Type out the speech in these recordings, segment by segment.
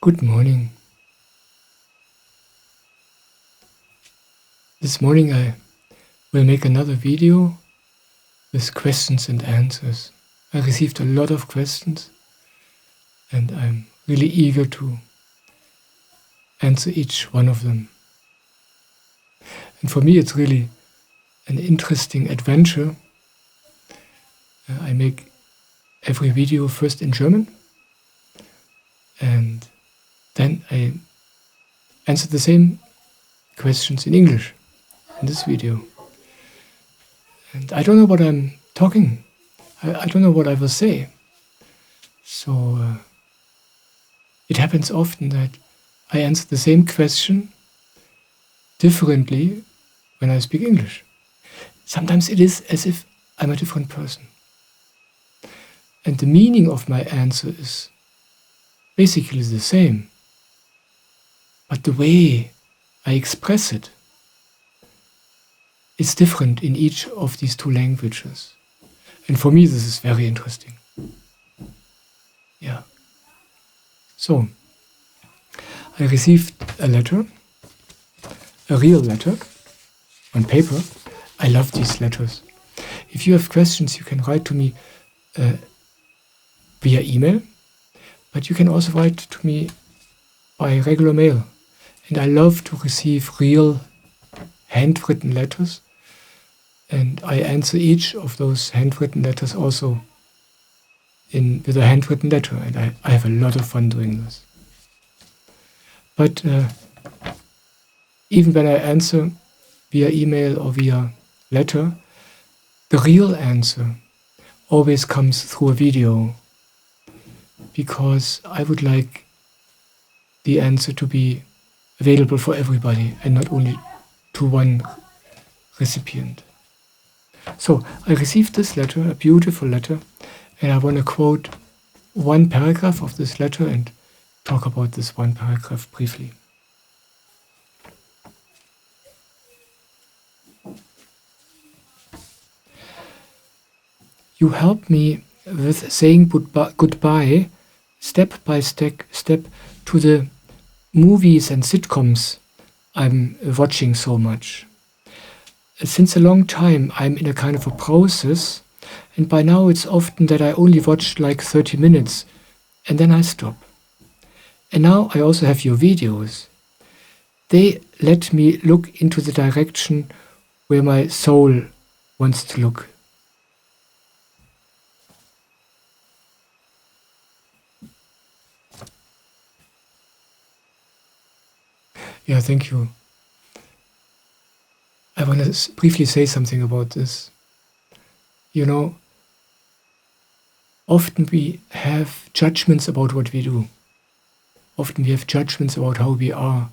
Good morning. This morning I will make another video with questions and answers. I received a lot of questions and I'm really eager to answer each one of them. And for me it's really an interesting adventure. I make every video first in German and then I answer the same questions in English in this video. And I don't know what I'm talking. I don't know what I will say. So it happens often that I answer the same question differently when I speak English. Sometimes it is as if I'm a different person. And the meaning of my answer is basically the same. But the way I express it is different in each of these two languages. And for me this is very interesting. Yeah. So, I received a letter, a real letter, on paper. I love these letters. If you have questions, you can write to me via email, but you can also write to me by regular mail. And I love to receive real handwritten letters, and I answer each of those handwritten letters also with a handwritten letter, and I have a lot of fun doing this. But even when I answer via email or via letter, the real answer always comes through a video, because I would like the answer to be available for everybody and not only to one recipient. So I received this letter, a beautiful letter, and I want to quote one paragraph of this letter and talk about this one paragraph briefly. You help me with saying goodbye step by step to the movies and sitcoms I'm watching so much. Since a long time I'm in a kind of a process, and by now it's often that I only watch like 30 minutes and then I stop. And now I also have your videos. They let me look into the direction where my soul wants to look. Yeah, thank you. I want to briefly say something about this. You know, often we have judgments about what we do. Often we have judgments about how we are.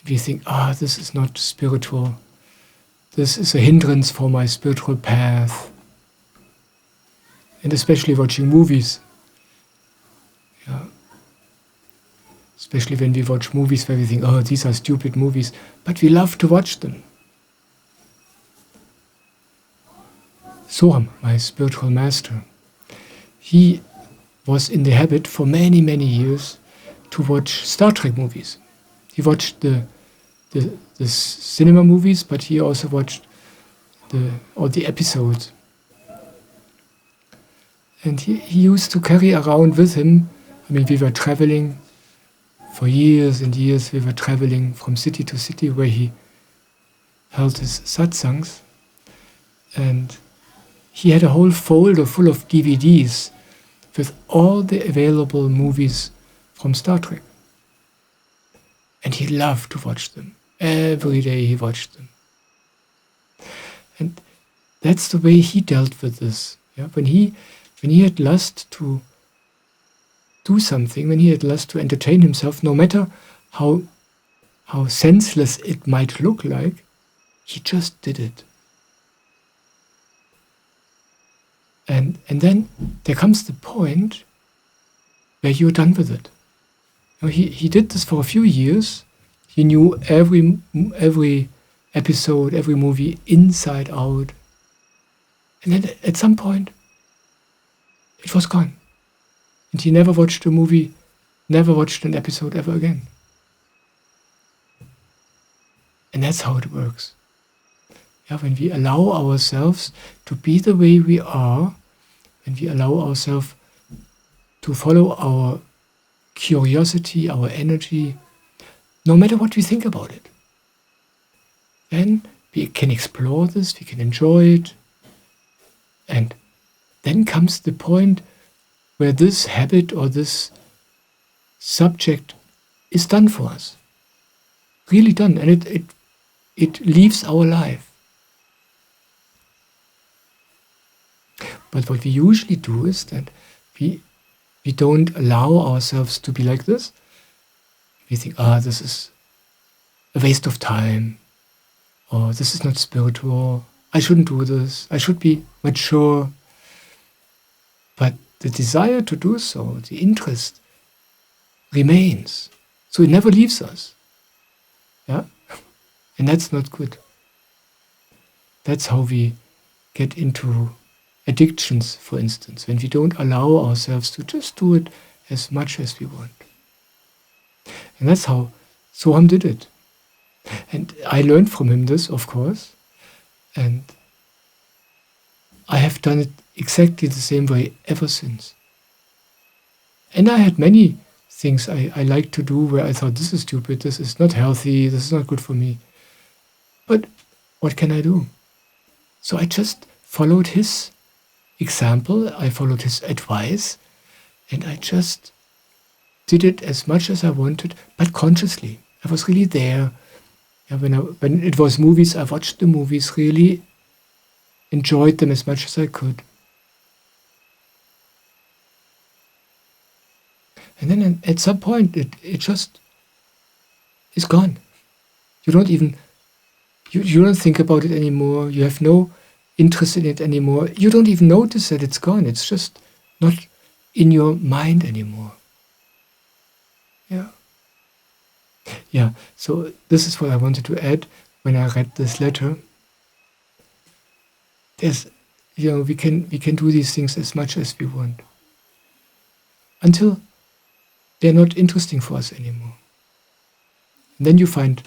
And we think, this is not spiritual. This is a hindrance for my spiritual path. And especially watching movies. Yeah. Especially when we watch movies where we think, these are stupid movies. But we love to watch them. Soham, my spiritual master, he was in the habit for many, many years to watch Star Trek movies. He watched the cinema movies, but he also watched all the episodes. And he used to carry around with him, we were traveling for years and years, we were traveling from city to city where he held his satsangs. And he had a whole folder full of DVDs with all the available movies from Star Trek. And he loved to watch them. Every day he watched them. And that's the way he dealt with this. Yeah? When he had lust to do something, when he had lust to entertain himself, no matter how senseless it might look like, he just did it. And then there comes the point where you're done with it. He did this for a few years. He knew every episode, every movie inside out. And then at some point, it was gone. And he never watched a movie never watched an episode ever again. And that's how it works. Yeah, when we allow ourselves to be the way we are, when we allow ourselves to follow our curiosity, our energy, no matter what we think about it, then we can explore this, we can enjoy it, and then comes the point where this habit or this subject is done for us. Really done, and it leaves our life. But what we usually do is that we don't allow ourselves to be like this. We think, this is a waste of time, or this is not spiritual, I shouldn't do this, I should be mature. But the desire to do so, the interest, remains. So it never leaves us. Yeah? And that's not good. That's how we get into addictions, for instance, when we don't allow ourselves to just do it as much as we want. And that's how Soham did it. And I learned from him this, of course, and I have done it exactly the same way ever since. And I had many things I like to do where I thought, this is stupid, this is not healthy, this is not good for me. But what can I do? So I just followed his example, I followed his advice, and I just did it as much as I wanted, but consciously. I was really there. Yeah, when it was movies, I watched the movies, really enjoyed them as much as I could. And then at some point, it just is gone. You don't even, you don't think about it anymore. You have no interest in it anymore. You don't even notice that it's gone. It's just not in your mind anymore. Yeah. Yeah, so this is what I wanted to add when I read this letter. There's, we can do these things as much as we want until they're not interesting for us anymore. And then you find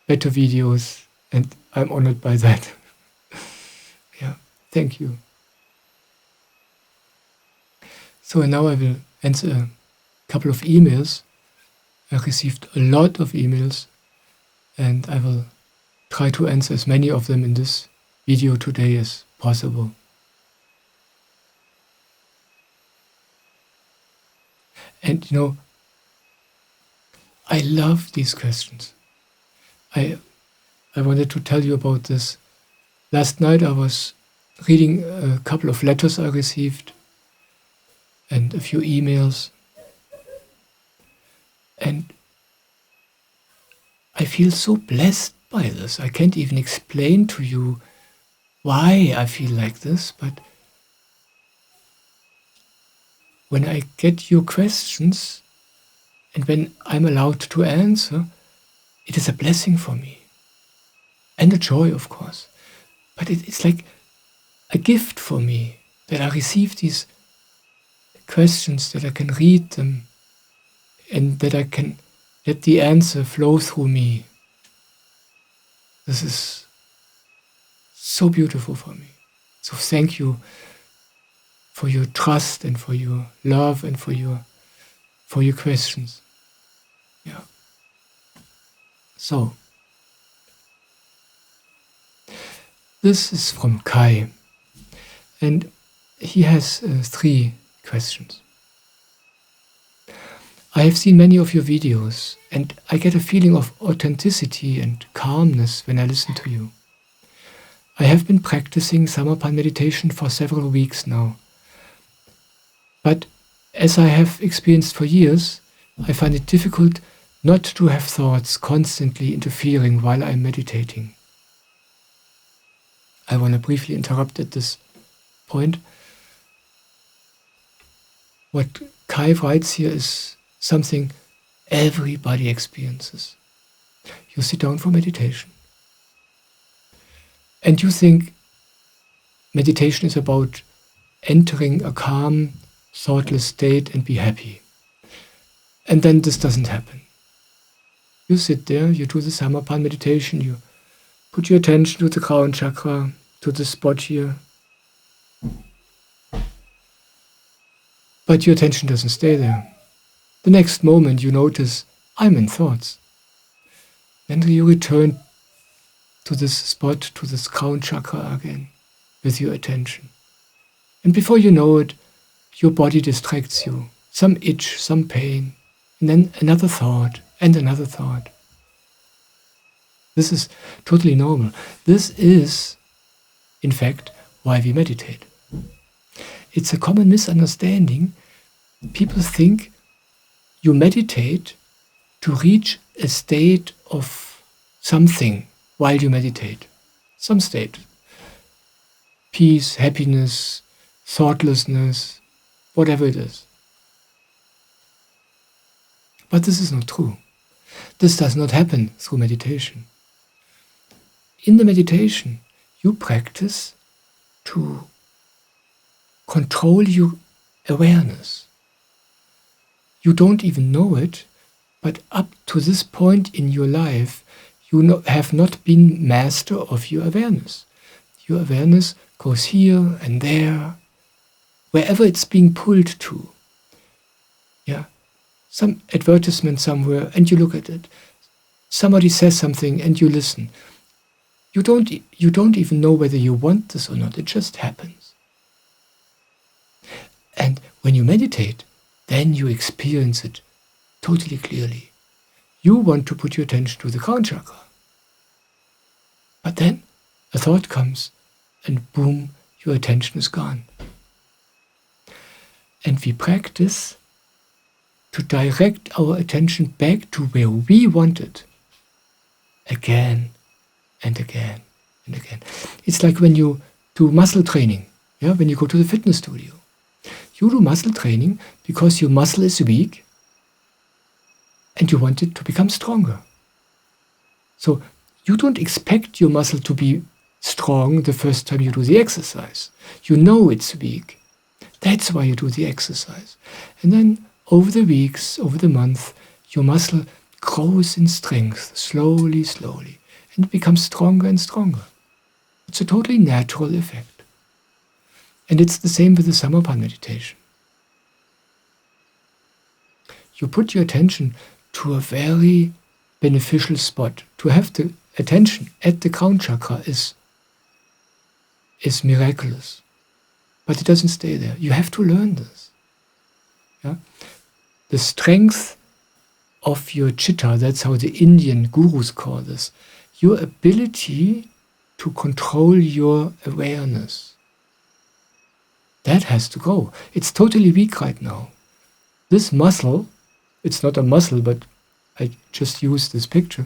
better videos, and I'm honored by that. Yeah, thank you. So now I will answer a couple of emails. I received a lot of emails, and I will try to answer as many of them in this video today as possible. And I love these questions. I wanted to tell you about this. Last night I was reading a couple of letters I received and a few emails. And I feel so blessed by this. I can't even explain to you why I feel like this, but when I get your questions and when I'm allowed to answer, it is a blessing for me. And a joy, of course. But it's like a gift for me that I receive these questions, that I can read them, and that I can let the answer flow through me. This is so beautiful for me. So thank you for your trust and for your love and for your questions. Yeah. So this is from Kai, and he has 3 questions. I have seen many of your videos, and I get a feeling of authenticity and calmness when I listen to you. I have been practicing Samarpan meditation for several weeks now. But as I have experienced for years, I find it difficult not to have thoughts constantly interfering while I'm meditating. I want to briefly interrupt at this point. What Kai writes here is something everybody experiences. You sit down for meditation, and you think meditation is about entering a calm, thoughtless state and be happy. And then this doesn't happen. You sit there, you do the Samarpan meditation, you put your attention to the crown chakra, to the spot here. But your attention doesn't stay there. The next moment you notice, I'm in thoughts. Then you return to this spot, to this crown chakra again, with your attention. And before you know it, your body distracts you. Some itch, some pain, and then another thought, and another thought. This is totally normal. This is, in fact, why we meditate. It's a common misunderstanding. People think you meditate to reach a state of something while you meditate. Some state. Peace, happiness, thoughtlessness, whatever it is. But this is not true. This does not happen through meditation. In the meditation, you practice to control your awareness. You don't even know it, but up to this point in your life, you have not been master of your awareness. Your awareness goes here and there, wherever it's being pulled to. Yeah, some advertisement somewhere and you look at it. Somebody says something and you listen. You don't even know whether you want this or not. It just happens. And when you meditate, then you experience it totally clearly. You want to put your attention to the crown chakra. But then a thought comes and boom, your attention is gone. And we practice to direct our attention back to where we want it. Again and again and again. It's like when you do muscle training, when you go to the fitness studio. You do muscle training because your muscle is weak and you want it to become stronger. So you don't expect your muscle to be strong the first time you do the exercise. You know it's weak. That's why you do the exercise. And then over the weeks, over the month, your muscle grows in strength, slowly, slowly. And it becomes stronger and stronger. It's a totally natural effect. And it's the same with the Samarpan meditation. You put your attention to a very beneficial spot. To have the attention at the crown chakra is miraculous. But it doesn't stay there. You have to learn this. Yeah? The strength of your chitta, that's how the Indian gurus call this, your ability to control your awareness. That has to go. It's totally weak right now. This muscle, it's not a muscle, but I just used this picture.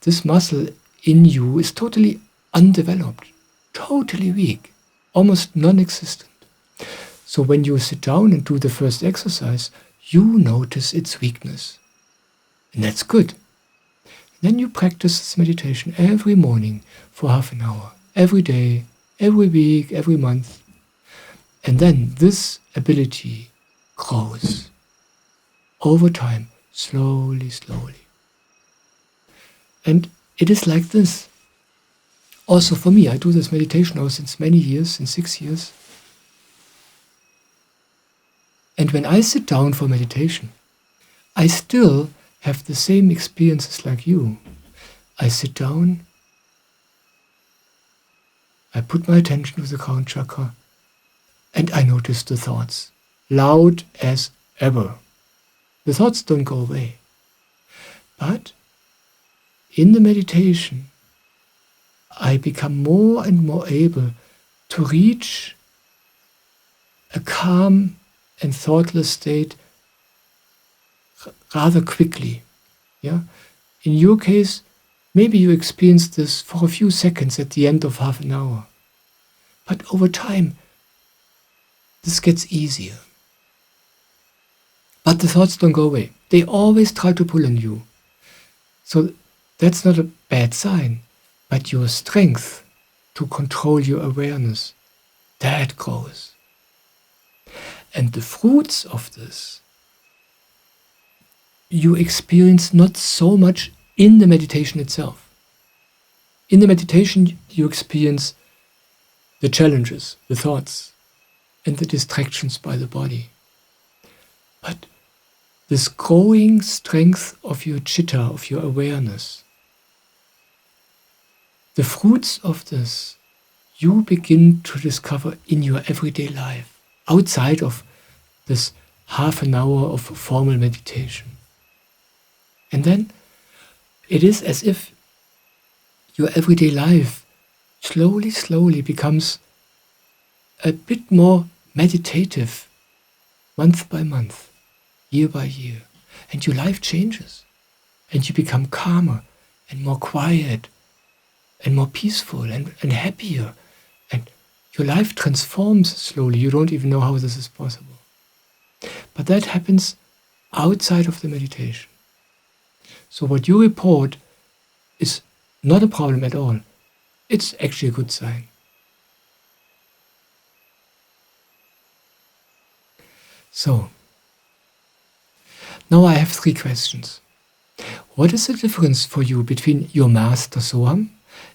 This muscle in you is totally undeveloped, totally weak, almost non-existent. So when you sit down and do the first exercise, you notice its weakness. And that's good. Then you practice this meditation every morning for half an hour, every day, every week, every month. And then this ability grows over time, slowly, slowly. And it is like this. Also for me, I do this meditation now since many years, since 6 years. And when I sit down for meditation, I still have the same experiences like you. I sit down, I put my attention to the crown chakra, and I notice the thoughts, loud as ever. The thoughts don't go away. But in the meditation, I become more and more able to reach a calm and thoughtless state rather quickly. Yeah? In your case, maybe you experience this for a few seconds at the end of half an hour. But over time, this gets easier. But the thoughts don't go away. They always try to pull on you. So that's not a bad sign. But your strength to control your awareness, that grows. And the fruits of this you experience not so much in the meditation itself. In the meditation, you experience the challenges, the thoughts, and the distractions by the body. But this growing strength of your chitta, of your awareness, the fruits of this, you begin to discover in your everyday life, outside of this half an hour of formal meditation. And then it is as if your everyday life slowly becomes a bit more meditative, month by month, year by year. And your life changes. And you become calmer and more quiet and more peaceful and happier. And your life transforms slowly. You don't even know how this is possible. But that happens outside of the meditation. So what you report is not a problem at all. It's actually a good sign. So, now I have 3 questions. What is the difference for you between your master Soham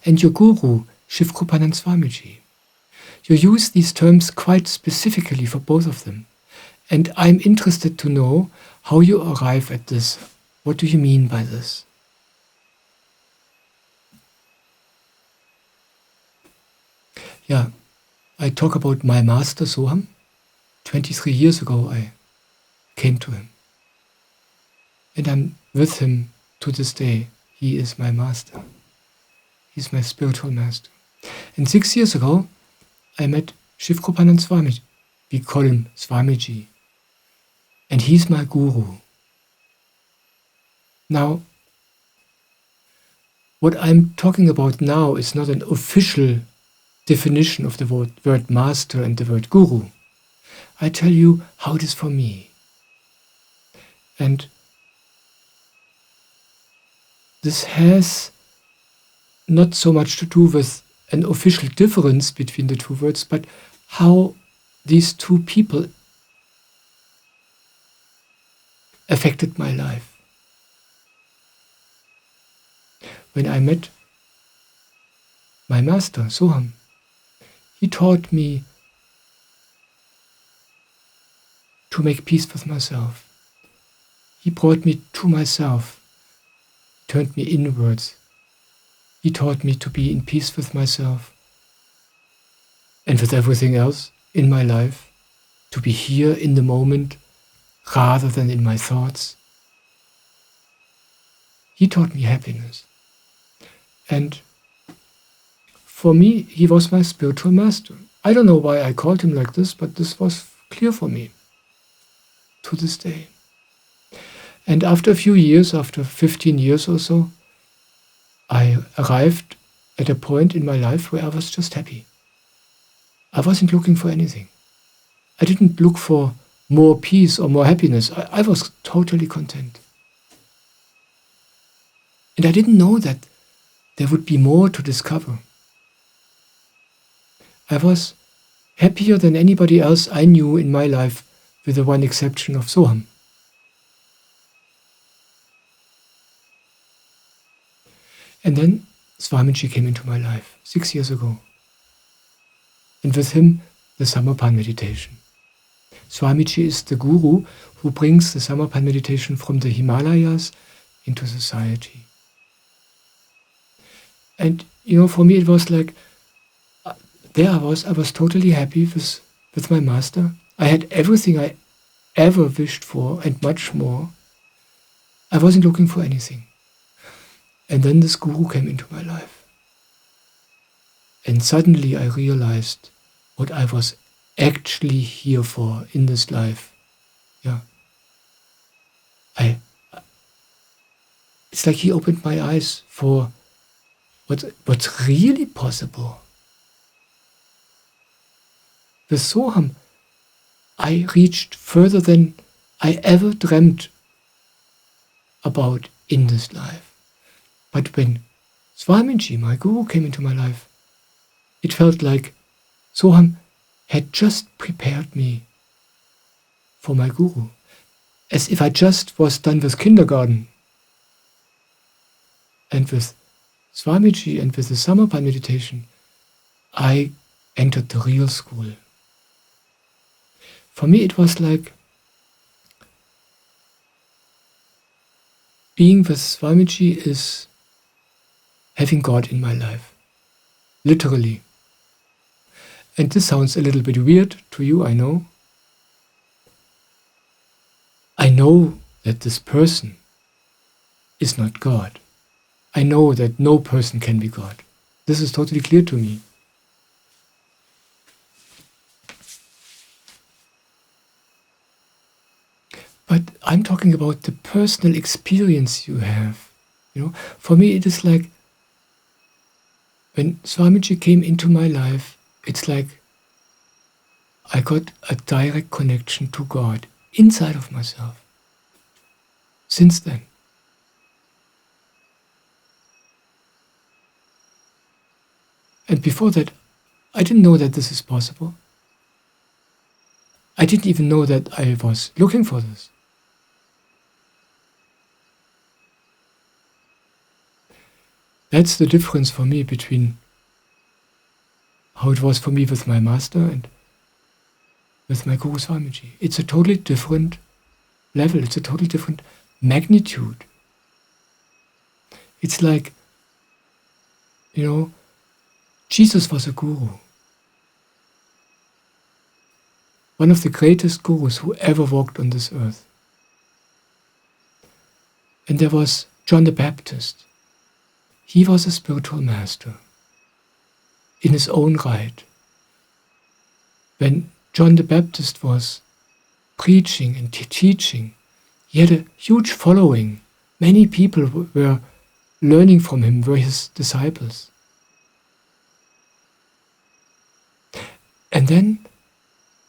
and your guru Shivkrupanand Swamiji? You use these terms quite specifically for both of them. And I'm interested to know how you arrive at this. What do you mean by this? Yeah, I talk about my master Soham. 23 years ago I came to him. And I'm with him to this day. He is my master. He's my spiritual master. And 6 years ago I met Shivkrupanand Swamiji. We call him Swamiji. And he's my guru. Now, what I'm talking about now is not an official definition of the word master and the word guru. I tell you how it is for me. And this has not so much to do with an official difference between the 2 words, but how these 2 people affected my life. When I met my master, Soham, he taught me to make peace with myself. He brought me to myself, turned me inwards. He taught me to be in peace with myself and with everything else in my life, to be here in the moment rather than in my thoughts. He taught me happiness. And for me, he was my spiritual master. I don't know why I called him like this, but this was clear for me to this day. And after a few years, after 15 years or so, I arrived at a point in my life where I was just happy. I wasn't looking for anything. I didn't look for more peace or more happiness. I was totally content. And I didn't know that there would be more to discover. I was happier than anybody else I knew in my life, with the one exception of Soham. And then Swamiji came into my life 6 years ago. And with him, the Samarpan meditation. Swamiji is the guru who brings the Samarpan meditation from the Himalayas into society. And, for me it was like, there I was totally happy with my master. I had everything I ever wished for and much more. I wasn't looking for anything. And then this guru came into my life. And suddenly I realized what I was actually here for in this life. Yeah. It's like he opened my eyes for what's really possible. With Soham, I reached further than I ever dreamt about in this life. But when Swamiji, my guru, came into my life, it felt like Soham had just prepared me for my guru. as if I just was done with kindergarten and with Swamiji and with the Samarpan meditation, I entered the real school. For me, it was like being with Swamiji is having God in my life, literally. And this sounds a little bit weird to you, I know. I know that this person is not God. I know that no person can be God. This is totally clear to me. But I'm talking about the personal experience you have. For me, it is like when Swamiji came into my life, it's like I got a direct connection to God inside of myself. Since then. And before that, I didn't know that this is possible. I didn't even know that I was looking for this. That's the difference for me between how it was for me with my master and with my Guru Swamiji. It's a totally different level. It's a totally different magnitude. It's like, Jesus was a guru. One of the greatest gurus who ever walked on this earth. And there was John the Baptist. He was a spiritual master in his own right. When John the Baptist was preaching and teaching, he had a huge following. Many people were learning from him, were his disciples. And then,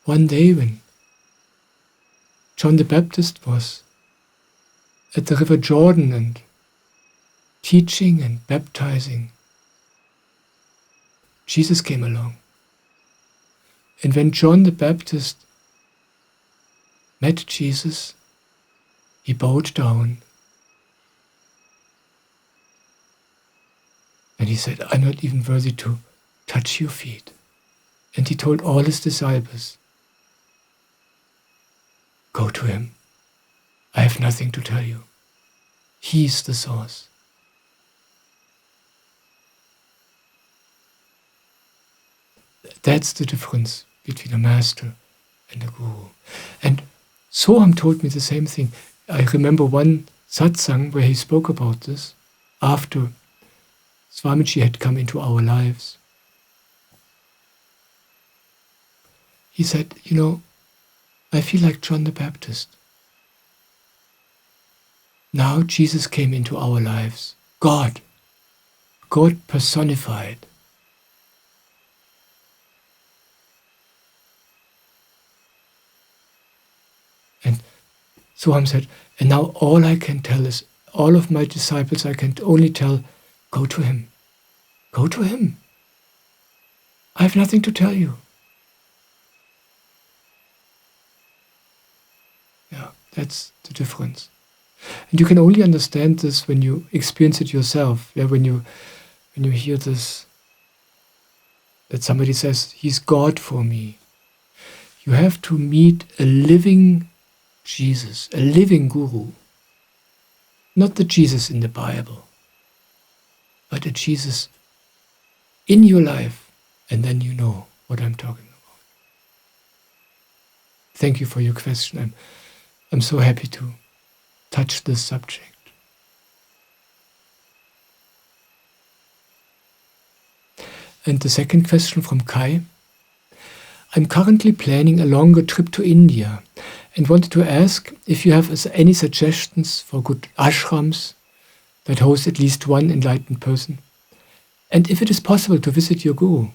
one day when John the Baptist was at the River Jordan and teaching and baptizing, Jesus came along. And when John the Baptist met Jesus, he bowed down and he said, "I'm not even worthy to touch your feet." And he told all his disciples, "Go to him. I have nothing to tell you. He's the source." That's the difference between a master and a guru. And Soham told me the same thing. I remember one satsang where he spoke about this after Swamiji had come into our lives. He said, I feel like John the Baptist. Now Jesus came into our lives. God personified. And Soham said, and now all I can tell is, all of my disciples I can only tell, go to him. Go to him. I have nothing to tell you. Yeah, that's the difference. And you can only understand this when you experience it yourself. Yeah, when you hear this, that somebody says, he's God for me. You have to meet a living Jesus, a living guru. Not the Jesus in the Bible, but a Jesus in your life, and then you know what I'm talking about. Thank you for your question. I'm so happy to touch this subject. And the second question from Kai. I'm currently planning a longer trip to India and wanted to ask if you have any suggestions for good ashrams that host at least one enlightened person, and if it is possible to visit your guru.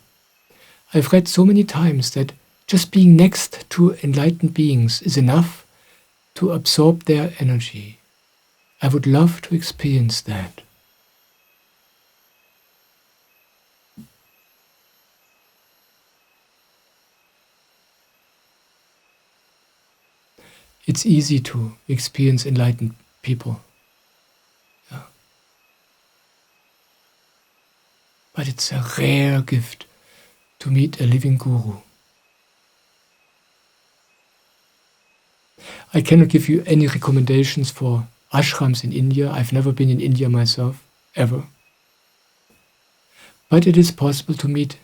I've read so many times that just being next to enlightened beings is enough to absorb their energy. I would love to experience that. It's easy to experience enlightened people. Yeah. But it's a rare gift to meet a living guru. I cannot give you any recommendations for ashrams in India. I've never been in India myself, ever. But it is possible to meet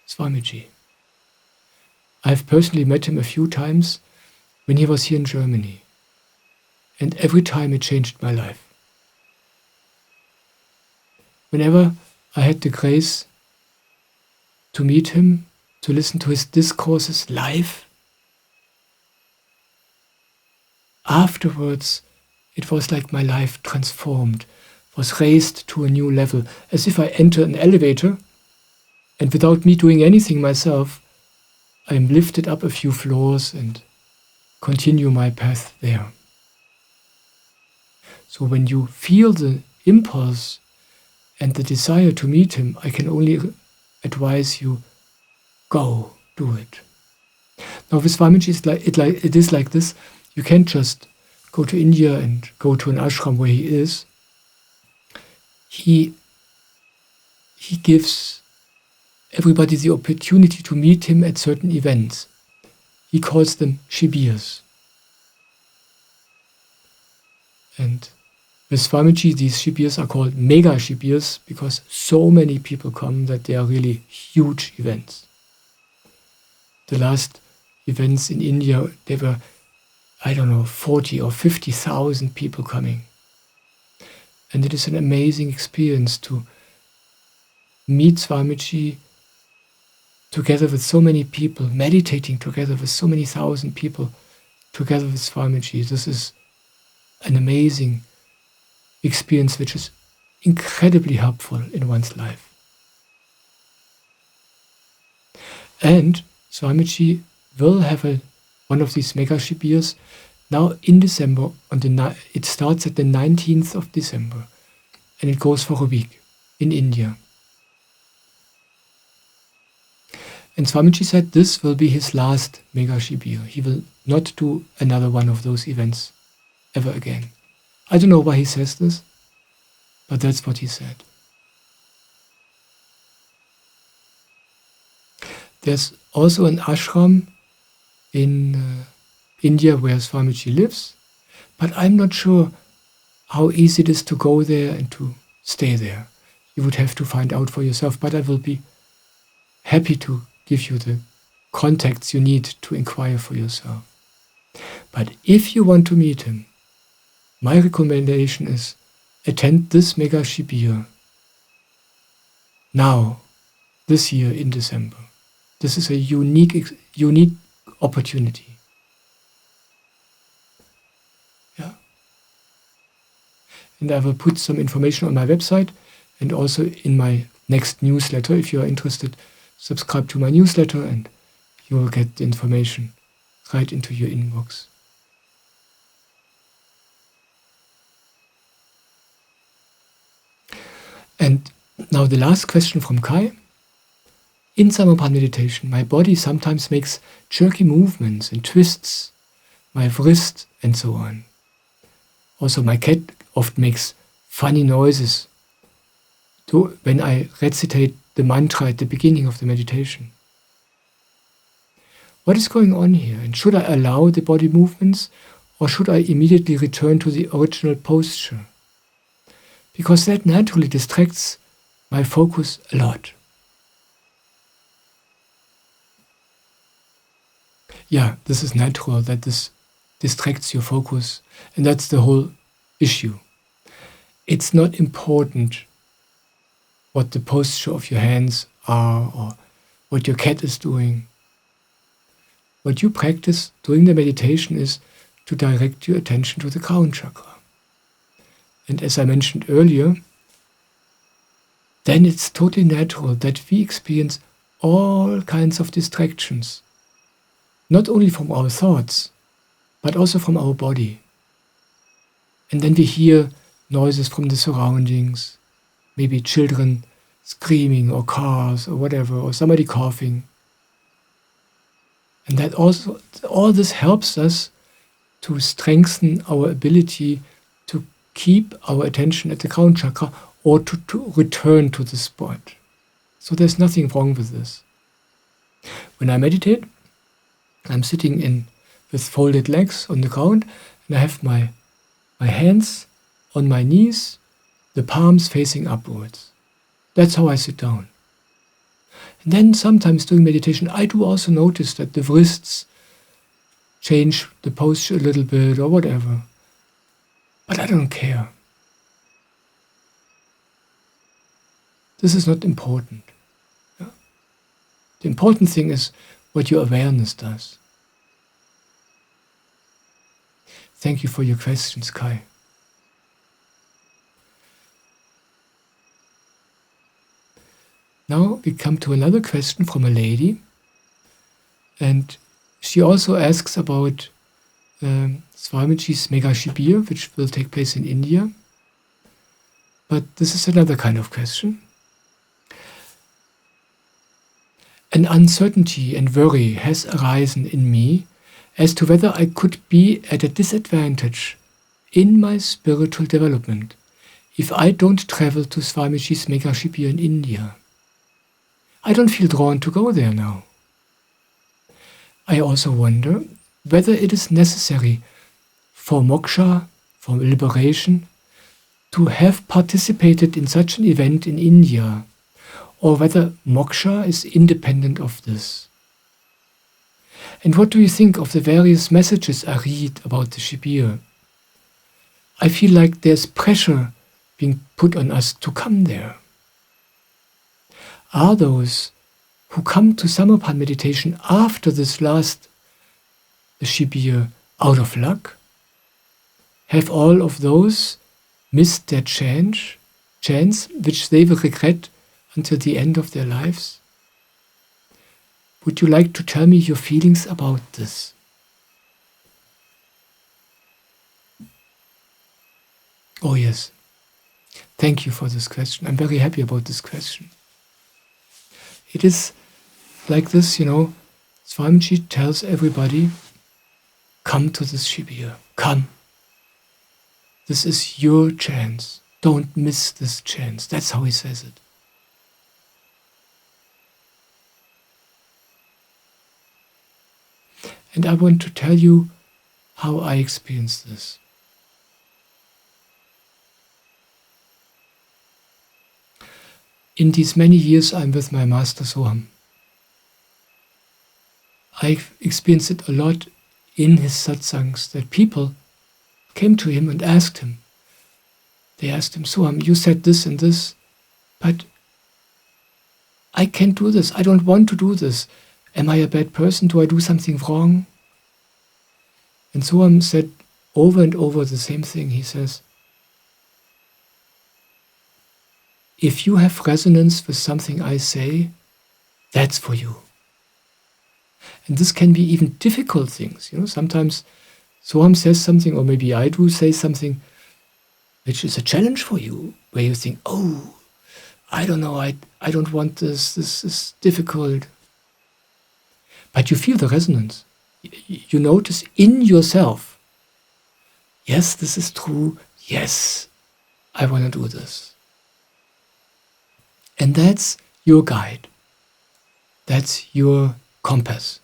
Swamiji. I've personally met him a few times when he was here in Germany. And every time it changed my life. Whenever I had the grace to meet him, to listen to his discourses live, afterwards it was like my life transformed, was raised to a new level, as if I enter an elevator and without me doing anything myself, I am lifted up a few floors and continue my path there. So when you feel the impulse and the desire to meet him, I can only advise you, go, do it. Now with Swamiji, it is like this. You can't just go to India and go to an ashram where he is. He gives everybody the opportunity to meet him at certain events. He calls them Shibirs. And with Swamiji, these Shibirs are called mega Shibirs because so many people come that they are really huge events. The last events in India, there were, 40 or 50,000 people coming. And it is an amazing experience to meet Swamiji together with so many people, meditating together with so many thousand people, together with Swamiji. This is an amazing experience which is incredibly helpful in one's life. And Swamiji will have one of these mega Shibirs now in December. It starts at the 19th of December and it goes for a week in India. And Swamiji said this will be his last mega Shibir. He will not do another one of those events ever again. I don't know why he says this, but that's what he said. There's also an ashram in India where Swamiji lives, but I'm not sure how easy it is to go there and to stay there. You would have to find out for yourself, but I will be happy to give you the contacts you need to inquire for yourself. But if you want to meet him, my recommendation is attend this mega Shibir now, this year in December. This is a unique opportunity. Yeah. And I will put some information on my website and also in my next newsletter. If you are interested, subscribe to my newsletter and you will get the information right into your inbox. And now the last question from Kai. In Samarpan meditation, my body sometimes makes jerky movements and twists, my wrist and so on. Also my cat often makes funny noises when I recitate the mantra at the beginning of the meditation. What is going on here? And should I allow the body movements or should I immediately return to the original posture? Because that naturally distracts my focus a lot. Yeah, this is natural that this distracts your focus, and that's the whole issue. It's not important what the posture of your hands are or what your cat is doing. What you practice during the meditation is to direct your attention to the crown chakra. And as I mentioned earlier, then it's totally natural that we experience all kinds of distractions, not only from our thoughts, but also from our body. And then we hear noises from the surroundings, maybe children screaming or cars or whatever, or somebody coughing. And that also, all this helps us to strengthen our ability to keep our attention at the crown chakra or to return to the spot. So there's nothing wrong with this. When I meditate, I'm sitting with folded legs on the ground, and I have my hands on my knees, the palms facing upwards. That's how I sit down. And then sometimes during meditation, I do also notice that the wrists change the posture a little bit or whatever. But I don't care. This is not important. Yeah? The important thing is what your awareness does. Thank you for your questions, Kai. Now we come to another question from a lady, and she also asks about Swamiji's Mega Shibir, which will take place in India. But this is another kind of question. An uncertainty and worry has arisen in me as to whether I could be at a disadvantage in my spiritual development if I don't travel to Swamiji's Mega Shibir in India. I don't feel drawn to go there now. I also wonder whether it is necessary for moksha, for liberation, to have participated in such an event in India, or whether moksha is independent of this. And what do you think of the various messages I read about the Shibir? I feel like there's pressure being put on us to come there. Are those who come to Samarpan meditation after this last Shibir out of luck? Have all of those missed their chance which they will regret until the end of their lives? Would you like to tell me your feelings about this? Oh yes. Thank you for this question. I'm very happy about this question. It is like this, Swamiji tells everybody, come to this Shibir, come. This is your chance. Don't miss this chance. That's how he says it. And I want to tell you how I experienced this. In these many years I'm with my master Soham, I've experienced it a lot in his satsangs that people came to him and asked him. They asked him, Soham, you said this and this, but I can't do this. I don't want to do this. Am I a bad person? Do I do something wrong? And Soham said over and over the same thing. He says, if you have resonance with something I say, that's for you. And this can be even difficult things. Sometimes Soham says something, or maybe I do say something, which is a challenge for you, where you think, oh, I don't know, I don't want this is difficult. But you feel the resonance. You notice in yourself, yes, this is true, yes, I want to do this. And that's your guide. That's your compass.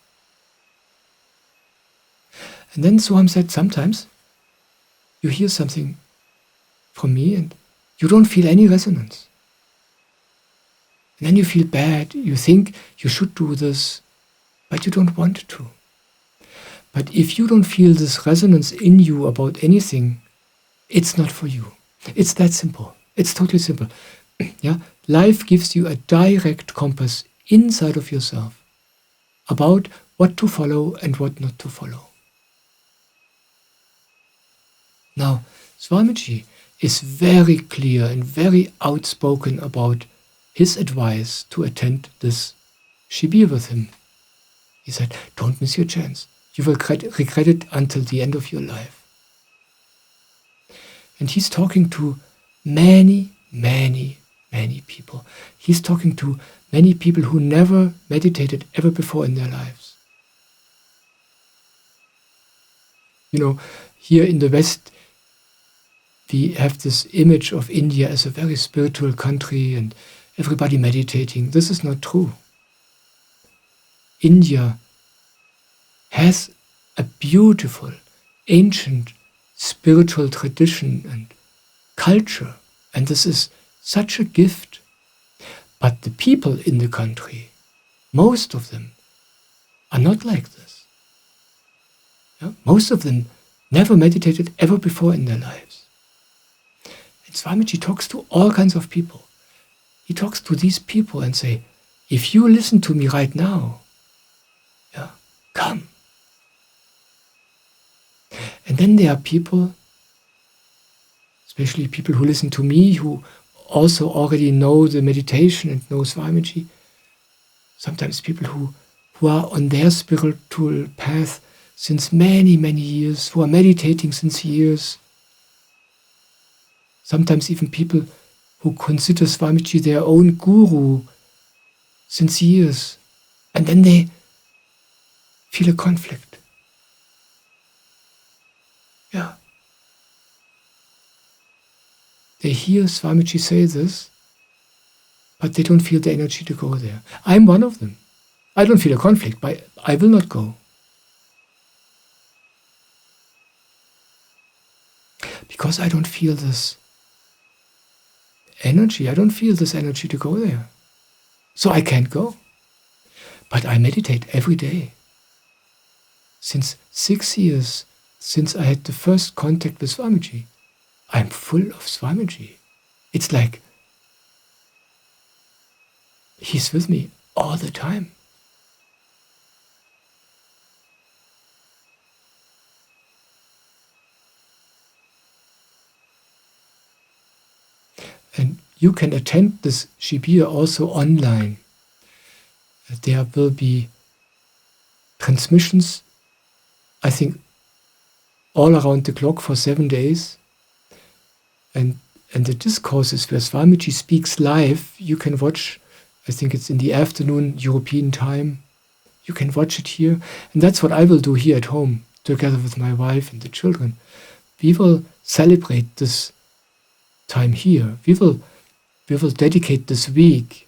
And then Soham said, sometimes you hear something from me and you don't feel any resonance. And then you feel bad. You think you should do this, but you don't want to. But if you don't feel this resonance in you about anything, it's not for you. It's that simple. It's totally simple. Yeah? Life gives you a direct compass inside of yourself about what to follow and what not to follow. Now, Swamiji is very clear and very outspoken about his advice to attend this Shibir with him. He said, don't miss your chance. You will regret it until the end of your life. And he's talking to many, many, many people. He's talking to many people who never meditated ever before in their lives. Here in the West, we have this image of India as a very spiritual country and everybody meditating. This is not true. India has a beautiful, ancient, spiritual tradition and culture, and this is such a gift. But the people in the country, most of them, are not like this. Most of them never meditated ever before in their lives. And Swamiji talks to all kinds of people. He talks to these people and say, if you listen to me right now, come. And then there are people, especially people who listen to me, who also already know the meditation and know Swamiji. Sometimes people who are on their spiritual path since many, many years, who are meditating since years. Sometimes even people who consider Swamiji their own guru since years. And then they feel a conflict. They hear Swamiji say this, but they don't feel the energy to go there. I'm one of them. I don't feel a conflict, but I will not go. Because I don't feel this energy. I don't feel this energy to go there. So I can't go. But I meditate every day. Since 6 years, since I had the first contact with Swamiji, I'm full of Swamiji. It's like he's with me all the time. And you can attend this Shibir also online. There will be transmissions, I think, all around the clock for 7 days. And the discourses where Swamiji speaks live, you can watch, I think it's in the afternoon, European time. You can watch it here. And that's what I will do here at home, together with my wife and the children. We will celebrate this time here. We will dedicate this week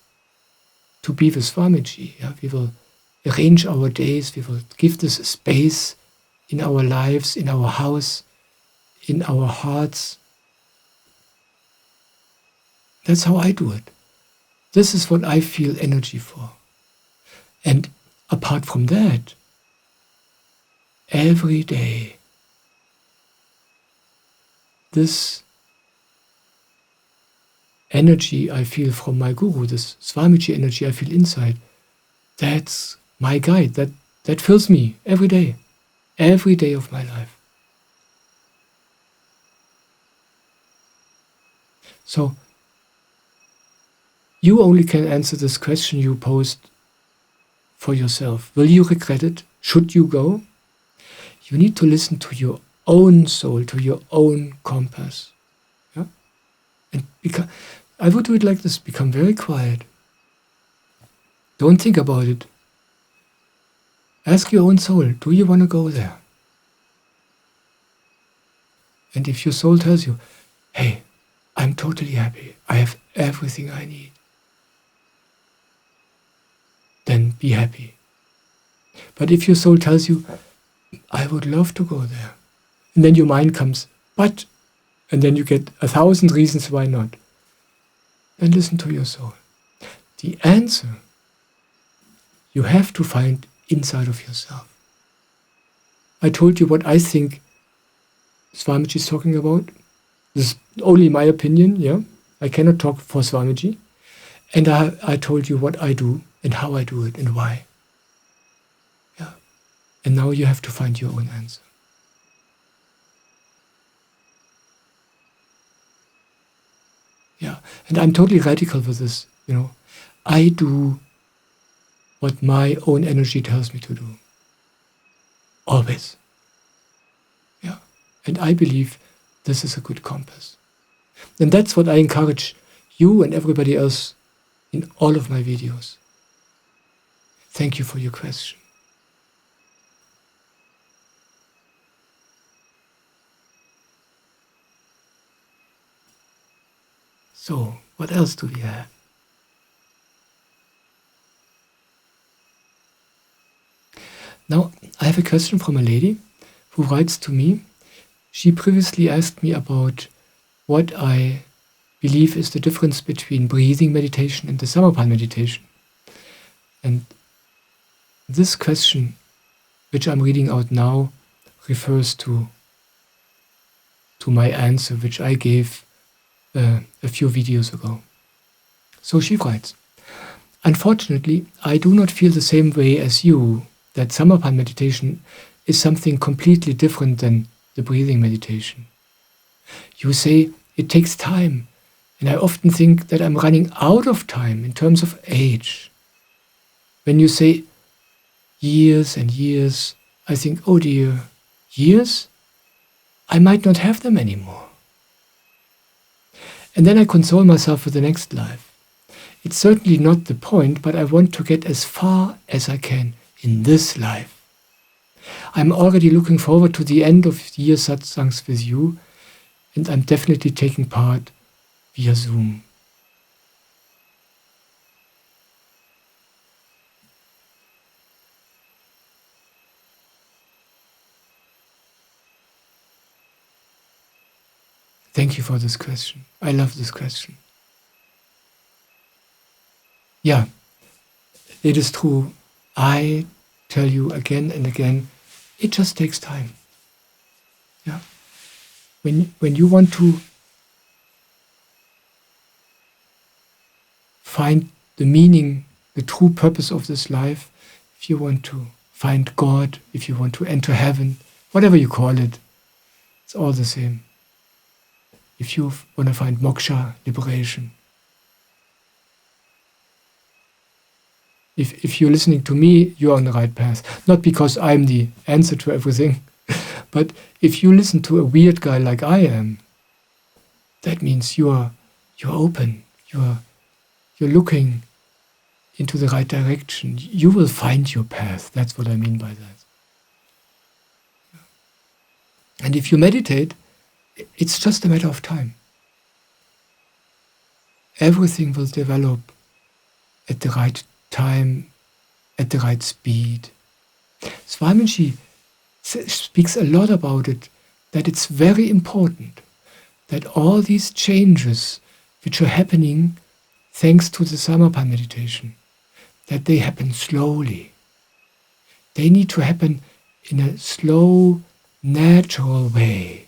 to be with Swamiji. We will arrange our days. We will give this space in our lives, in our house, in our hearts. That's how I do it. This is what I feel energy for. And apart from that, every day, this energy I feel from my guru, this Swamiji energy I feel inside, that's my guide. That fills me every day of my life. So, you only can answer this question you posed for yourself. Will you regret it? Should you go? You need to listen to your own soul, to your own compass. And I would do it like this. Become very quiet. Don't think about it. Ask your own soul, do you want to go there? And if your soul tells you, hey, I'm totally happy, I have everything I need, then be happy. But if your soul tells you, I would love to go there, and then your mind comes, but, and then you get 1,000 reasons why not, then listen to your soul. The answer you have to find inside of yourself. I told you what I think Swamiji is talking about. This is only my opinion, I cannot talk for Swamiji. And I told you what I do and how I do it and why. And now you have to find your own answer. And I'm totally radical with this, I do what my own energy tells me to do. Always. And I believe this is a good compass. And that's what I encourage you and everybody else in all of my videos. Thank you for your question. So, what else do we have? Now, I have a question from a lady who writes to me. She previously asked me about what I believe is the difference between breathing meditation and the Samarpan meditation. And this question, which I'm reading out now, refers to my answer, which I gave a few videos ago. So she writes, unfortunately, I do not feel the same way as you, that Samarpan meditation is something completely different than the breathing meditation. You say it takes time, and I often think that I'm running out of time in terms of age. When you say years and years, I think, oh dear, years? I might not have them anymore. And then I console myself with the next life. It's certainly not the point, but I want to get as far as I can in this life. I'm already looking forward to the end of year satsangs with you, and I'm definitely taking part via Zoom. Thank you for this question. I love this question. Yeah, it is true. I tell you again and again, it just takes time. Yeah. When you want to find the meaning, the true purpose of this life, if you want to find God, if you want to enter heaven, whatever you call it, it's all the same. If you want to find moksha, liberation, if you're listening to me, you're on the right path. Not because I'm the answer to everything, but if you listen to a weird guy like I am, that means you're open, you're looking into the right direction. You will find your path. That's what I mean by that. And if you meditate, it's just a matter of time. Everything will develop at the right time, at the right speed. Swamiji speaks a lot about it, that it's very important that all these changes which are happening thanks to the Samarpan meditation, that they happen slowly. They need to happen in a slow, natural way.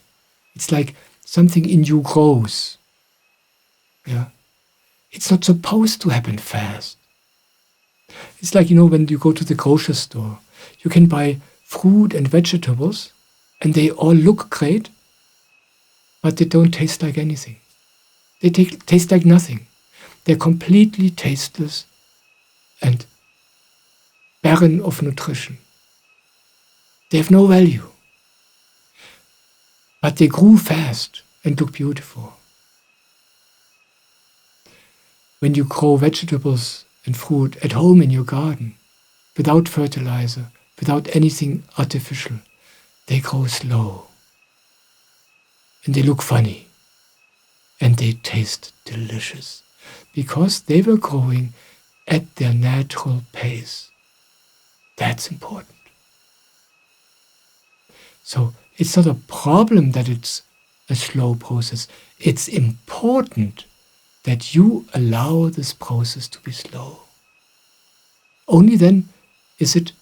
It's like something in you grows. Yeah. It's not supposed to happen fast. It's like, when you go to the grocery store, you can buy fruit and vegetables, and they all look great, but they don't taste like anything. They taste like nothing. They're completely tasteless and barren of nutrition. They have no value. But they grew fast and look beautiful. When you grow vegetables and fruit at home in your garden, without fertilizer, without anything artificial, they grow slow. And they look funny. And they taste delicious. Because they were growing at their natural pace. That's important. So it's not a problem that it's a slow process. It's important that you allow this process to be slow. Only then is it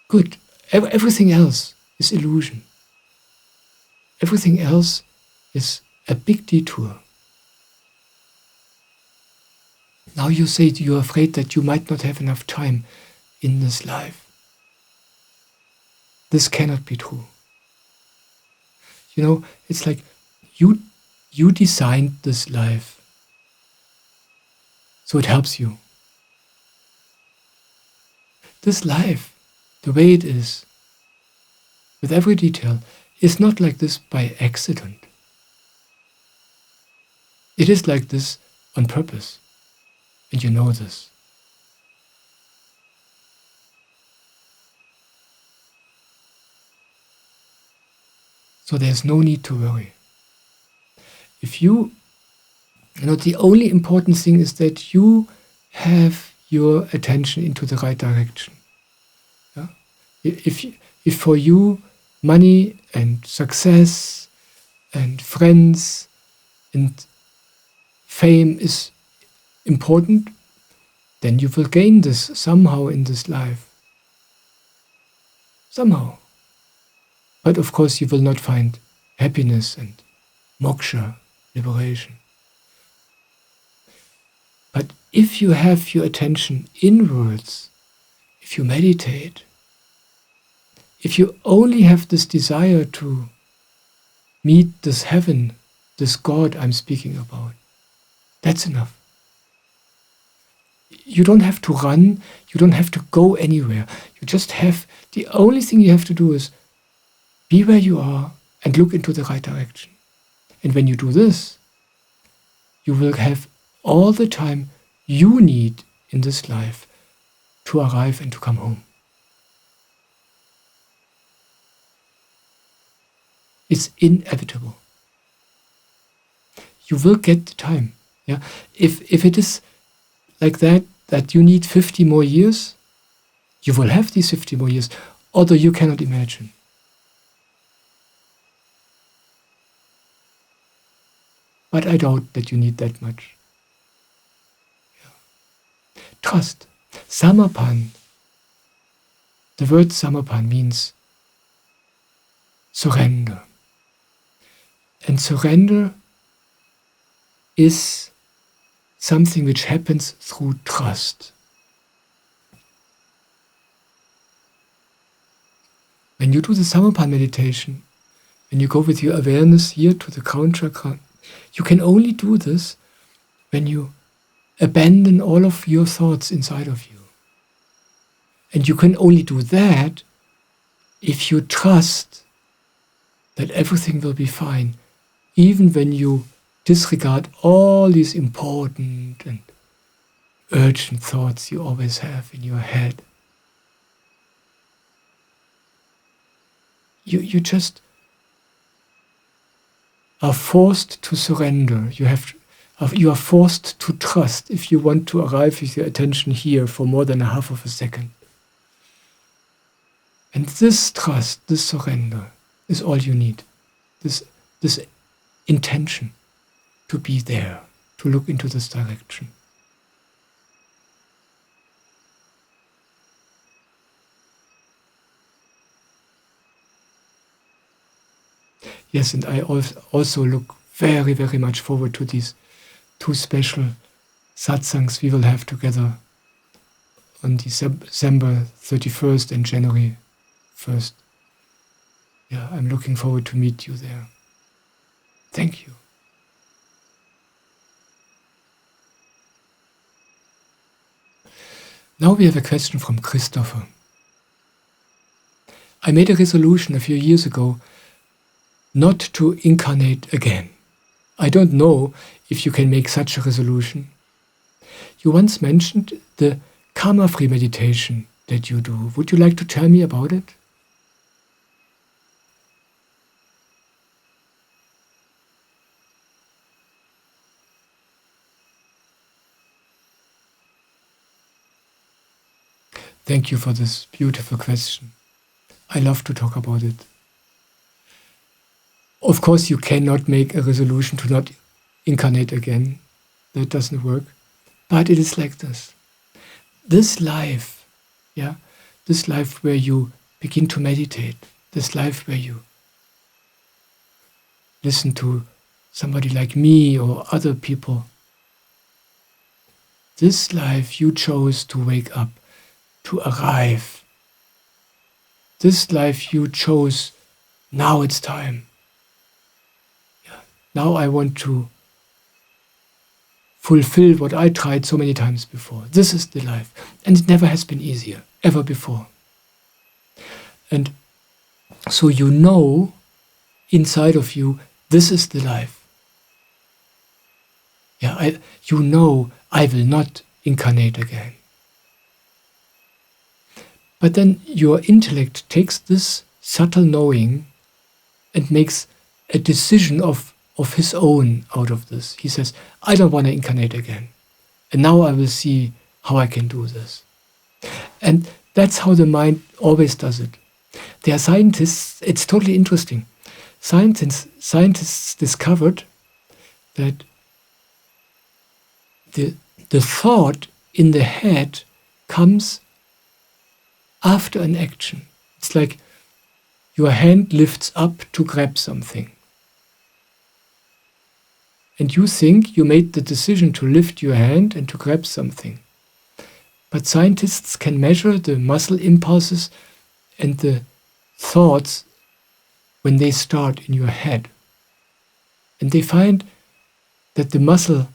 good. Everything else is illusion. Everything else is a big detour. Now you say you're afraid that you might not have enough time in this life. This cannot be true. It's like you designed this life, so it helps you. This life, the way it is, with every detail, is not like this by accident. It is like this on purpose, and you know this. So there's no need to worry. If you The only important thing is that you have your attention into the right direction. Yeah? If for you money and success and friends and fame is important, then you will gain this somehow in this life. Somehow. But of course you will not find happiness and moksha, liberation. But if you have your attention inwards, if you meditate, if you only have this desire to meet this heaven, this God I'm speaking about, that's enough. You don't have to run, you don't have to go anywhere. You just have, the only thing you have to do is be where you are and look into the right direction. And when you do this, you will have all the time you need in this life to arrive and to come home. It's inevitable. You will get the time. Yeah? If it is like that you need 50 more years, you will have these 50 more years, although you cannot imagine. But I doubt that you need that much. Yeah. Trust. Samarpan. The word samarpan means surrender. And surrender is something which happens through trust. When you do the samarpan meditation, when you go with your awareness here to the crown chakra, you can only do this when you abandon all of your thoughts inside of you. And you can only do that if you trust that everything will be fine, even when you disregard all these important and urgent thoughts you always have in your head. You just are forced to surrender. You are forced to trust if you want to arrive with your attention here for more than a half of a second. And this trust, this surrender, is all you need. This intention to be there, to look into this direction. Yes, and I also look very, very much forward to these 2 special satsangs we will have together on December 31st and January 1st. Yeah, I'm looking forward to meet you there. Thank you. Now we have a question from Christopher. I made a resolution a few years ago not to incarnate again. I don't know if you can make such a resolution. You once mentioned the karma-free meditation that you do. Would you like to tell me about it? Thank you for this beautiful question. I love to talk about it. Of course, you cannot make a resolution to not incarnate again. That doesn't work. But it is like this. This life, this life where you begin to meditate, this life where you listen to somebody like me or other people, this life you chose to wake up, to arrive. This life you chose, now it's time. Now I want to fulfill what I tried so many times before. This is the life. And it never has been easier, ever before. And so you know, inside of you, this is the life. You know I will not incarnate again. But then your intellect takes this subtle knowing and makes a decision of of his own out of this. He says, I don't want to incarnate again. And now I will see how I can do this. And that's how the mind always does it. There are scientists, it's totally interesting. Scientists discovered that the thought in the head comes after an action. It's like your hand lifts up to grab something. And you think you made the decision to lift your hand and to grab something. But scientists can measure the muscle impulses and the thoughts when they start in your head. And they find that the muscle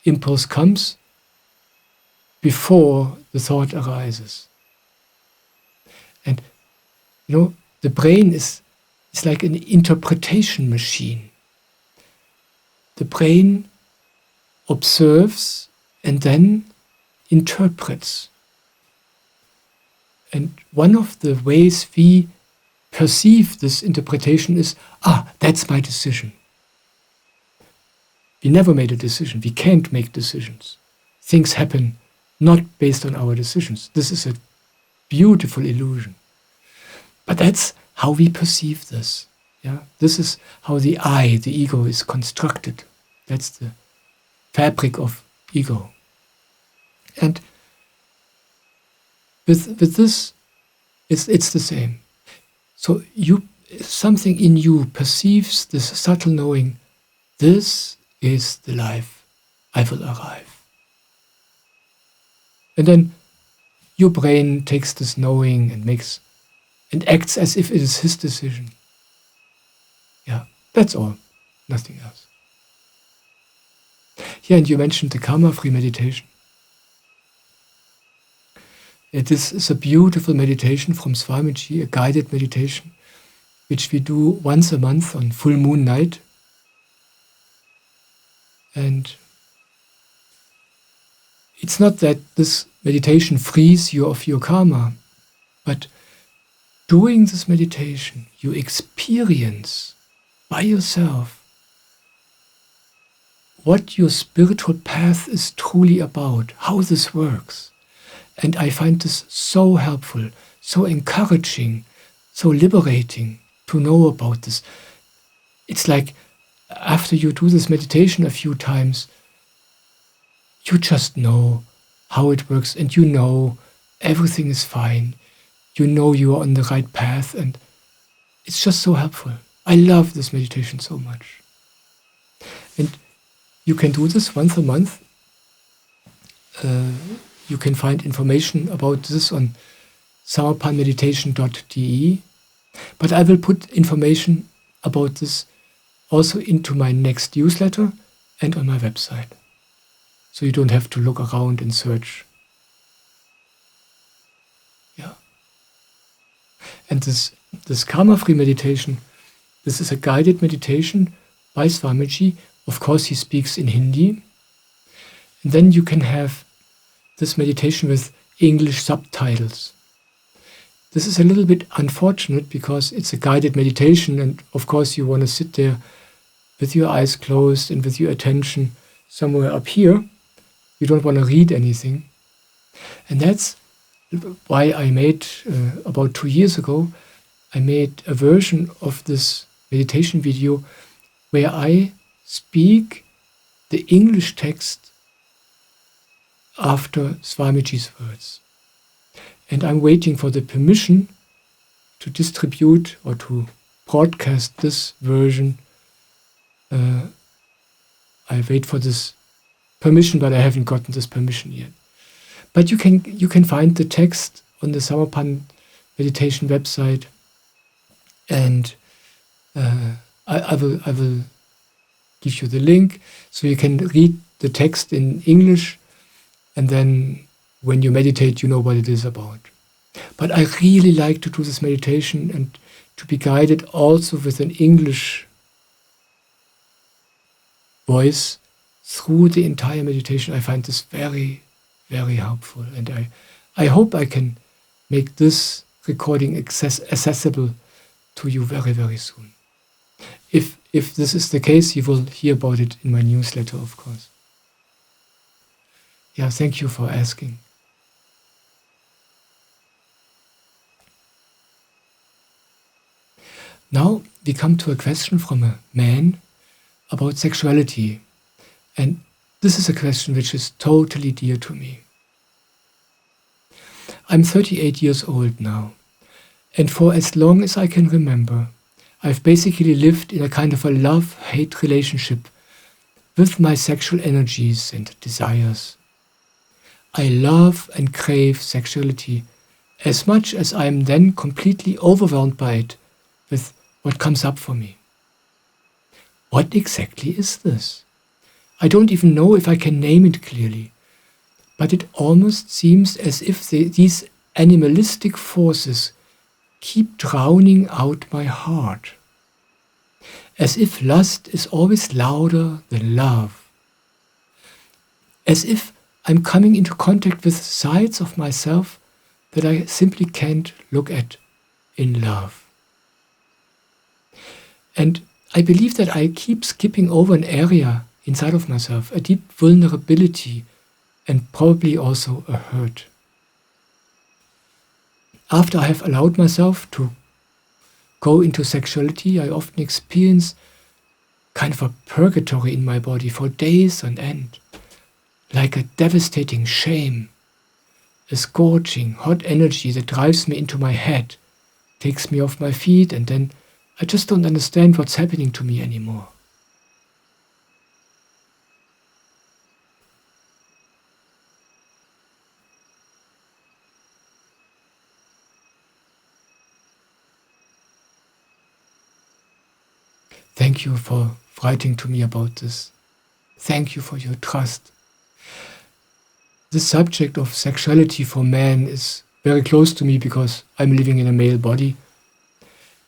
impulse comes before the thought arises. And the brain is like an interpretation machine. The brain observes and then interprets. And one of the ways we perceive this interpretation is, that's my decision. We never made a decision. We can't make decisions. Things happen not based on our decisions. This is a beautiful illusion. But that's how we perceive this. Yeah? This is how the I, the ego, is constructed. That's the fabric of ego. And with this, it's the same. So something in you perceives this subtle knowing, this is the life I will arrive. And then your brain takes this knowing and acts as if it is his decision. Yeah, that's all, nothing else. Yeah, and you mentioned the karma-free meditation. It is a beautiful meditation from Swamiji, a guided meditation, which we do once a month on full moon night. And it's not that this meditation frees you of your karma, but doing this meditation, you experience by yourself what your spiritual path is truly about, how this works. And I find this so helpful, so encouraging, so liberating to know about this. It's like after you do this meditation a few times, you just know how it works and you know everything is fine. You know you are on the right path and it's just so helpful. I love this meditation so much. And you can do this once a month. You can find information about this on samarpanmeditation.de. But I will put information about this also into my next newsletter and on my website. So you don't have to look around and search. Yeah. And this karma-free meditation, this is a guided meditation by Swamiji. Of course, he speaks in Hindi. And then you can have this meditation with English subtitles. This is a little bit unfortunate because it's a guided meditation and of course you want to sit there with your eyes closed and with your attention somewhere up here. You don't want to read anything. And that's why I made, about 2 years ago, I made a version of this meditation video where I speak the English text after Swamiji's words. And I'm waiting for the permission to distribute or to broadcast this version. I wait for this permission, but I haven't gotten this permission yet. But you can find the text on the Samarpan meditation website, and I will give you the link so you can read the text in English, and then when you meditate, you know what it is about. But I really like to do this meditation and to be guided also with an English voice through the entire meditation. I find this very, very helpful. And I hope I can make this recording accessible to you very, very soon. If this is the case, you will hear about it in my newsletter, of course. Yeah, thank you for asking. Now we come to a question from a man about sexuality. And this is a question which is totally dear to me. I'm 38 years old now. And for as long as I can remember, I've basically lived in a kind of a love-hate relationship with my sexual energies and desires. I love and crave sexuality as much as I am then completely overwhelmed by it with what comes up for me. What exactly is this? I don't even know if I can name it clearly, but it almost seems as if these animalistic forces keep drowning out my heart. As if lust is always louder than love. As if I'm coming into contact with sides of myself that I simply can't look at in love. And I believe that I keep skipping over an area inside of myself, a deep vulnerability and probably also a hurt. After I have allowed myself to go into sexuality, I often experience kind of a purgatory in my body for days on end, like a devastating shame, a scorching, hot energy that drives me into my head, takes me off my feet, and then I just don't understand what's happening to me anymore. Thank you for writing to me about this. Thank you for your trust. The subject of sexuality for men is very close to me because I'm living in a male body.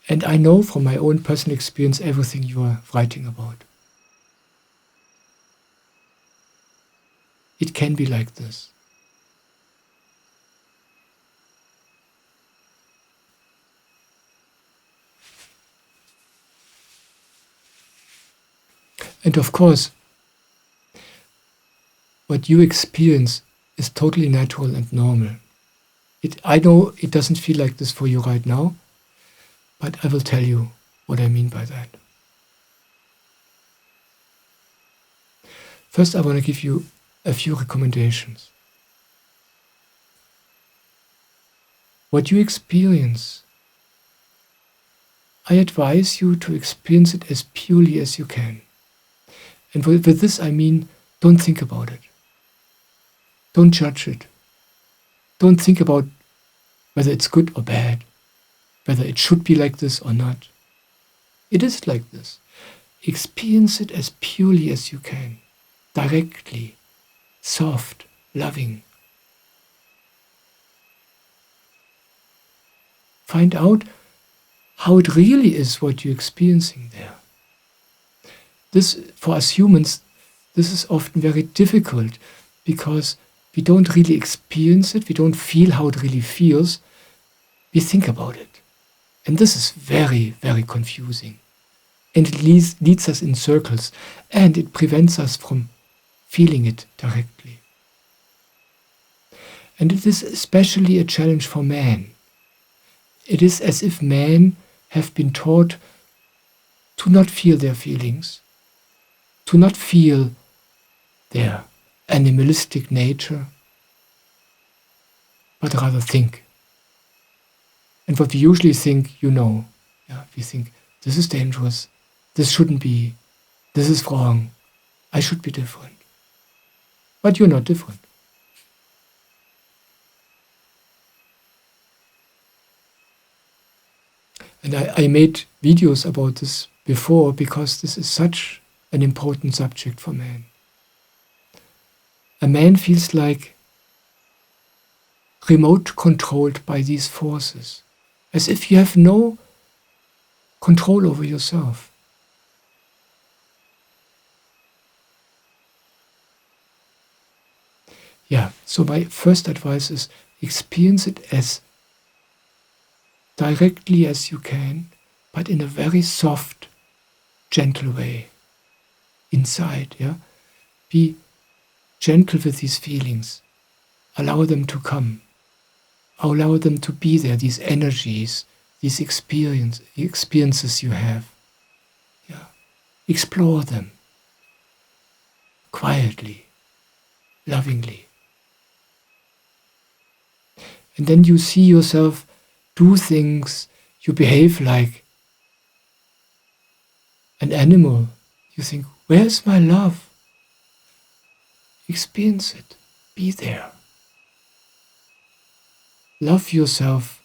And I know from my own personal experience everything you are writing about. It can be like this. And of course, what you experience is totally natural and normal. I know it doesn't feel like this for you right now, but I will tell you what I mean by that. First, I want to give you a few recommendations. What you experience, I advise you to experience it as purely as you can. And with this I mean, don't think about it. Don't judge it. Don't think about whether it's good or bad, whether it should be like this or not. It is like this. Experience it as purely as you can, directly, soft, loving. Find out how it really is what you're experiencing there. This, for us humans, this is often very difficult because we don't really experience it, we don't feel how it really feels, we think about it. And this is very, very confusing. And it leads us in circles, and it prevents us from feeling it directly. And it is especially a challenge for men. It is as if men have been taught to not feel their feelings, to not feel their animalistic nature, but rather think. And what we usually think, we think, this is dangerous, this shouldn't be, this is wrong, I should be different. But you're not different. And I made videos about this before because this is such an important subject for men. A man feels like remote controlled by these forces, as if you have no control over yourself. Yeah, so my first advice is experience it as directly as you can, but in a very soft, gentle way inside. Yeah, be gentle with these feelings. Allow them to come. Allow them to be there. These energies, these experiences you have. Yeah, explore them quietly, lovingly. And then you see yourself do things, you behave like an animal. You think, where's my love? Experience it. Be there. Love yourself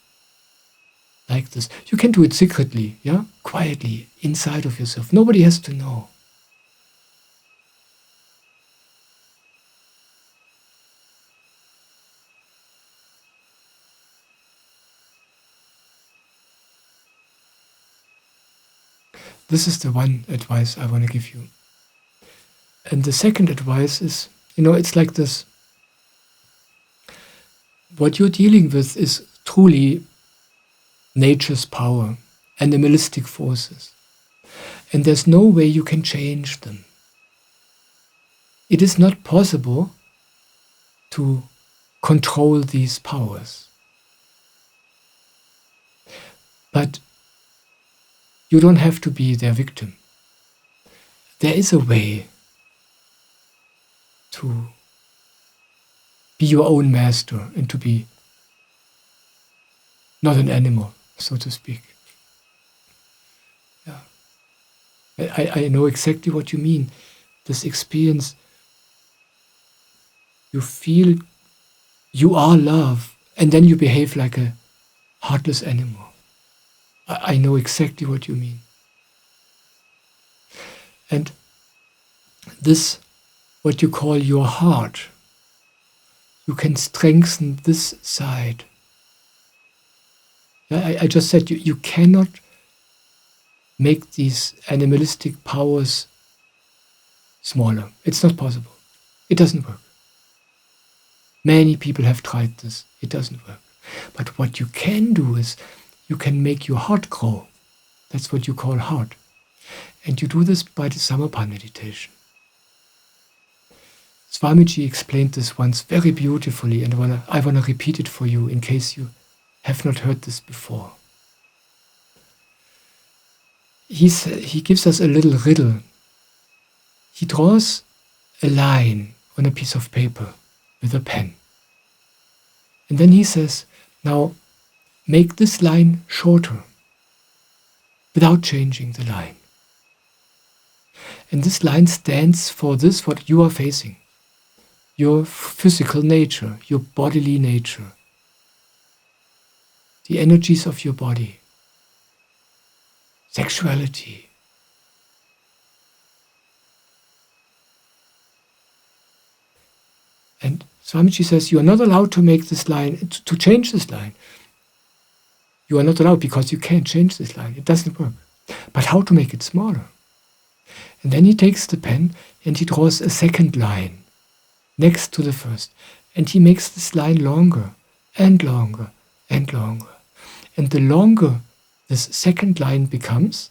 like this. You can do it secretly, yeah? Quietly, inside of yourself. Nobody has to know. This is the one advice I want to give you. And the second advice is, it's like this. What you're dealing with is truly nature's power, animalistic forces. And there's no way you can change them. It is not possible to control these powers. But you don't have to be their victim. There is a way to be your own master and to be not an animal, so to speak. Yeah. I know exactly what you mean. This experience, you feel you are love, and then you behave like a heartless animal. I know exactly what you mean. And this, what you call your heart, you can strengthen this side. I just said you cannot make these animalistic powers smaller. It's not possible. It doesn't work. Many people have tried this. It doesn't work. But what you can do is you can make your heart grow. That's what you call heart. And you do this by the Samarpan meditation. Swamiji explained this once very beautifully, and I want to repeat it for you in case you have not heard this before. He gives us a little riddle. He draws a line on a piece of paper with a pen. And then he says, now make this line shorter without changing the line. And this line stands for this, what you are facing. Your physical nature, your bodily nature. The energies of your body. Sexuality. And Swamiji says, you are not allowed to make this line, to change this line. You are not allowed because you can't change this line. It doesn't work. But how to make it smaller? And then he takes the pen and he draws a second line next to the first. And he makes this line longer and longer and longer. And the longer this second line becomes,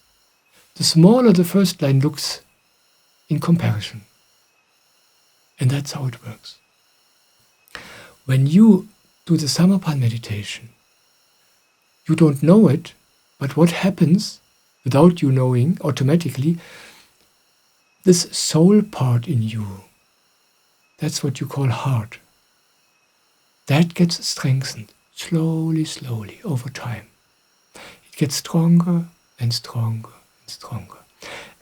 the smaller the first line looks in comparison. And that's how it works. When you do the Samarpan meditation, you don't know it, but what happens without you knowing automatically, this soul part in you, that's what you call heart, that gets strengthened slowly, slowly over time. It gets stronger and stronger and stronger.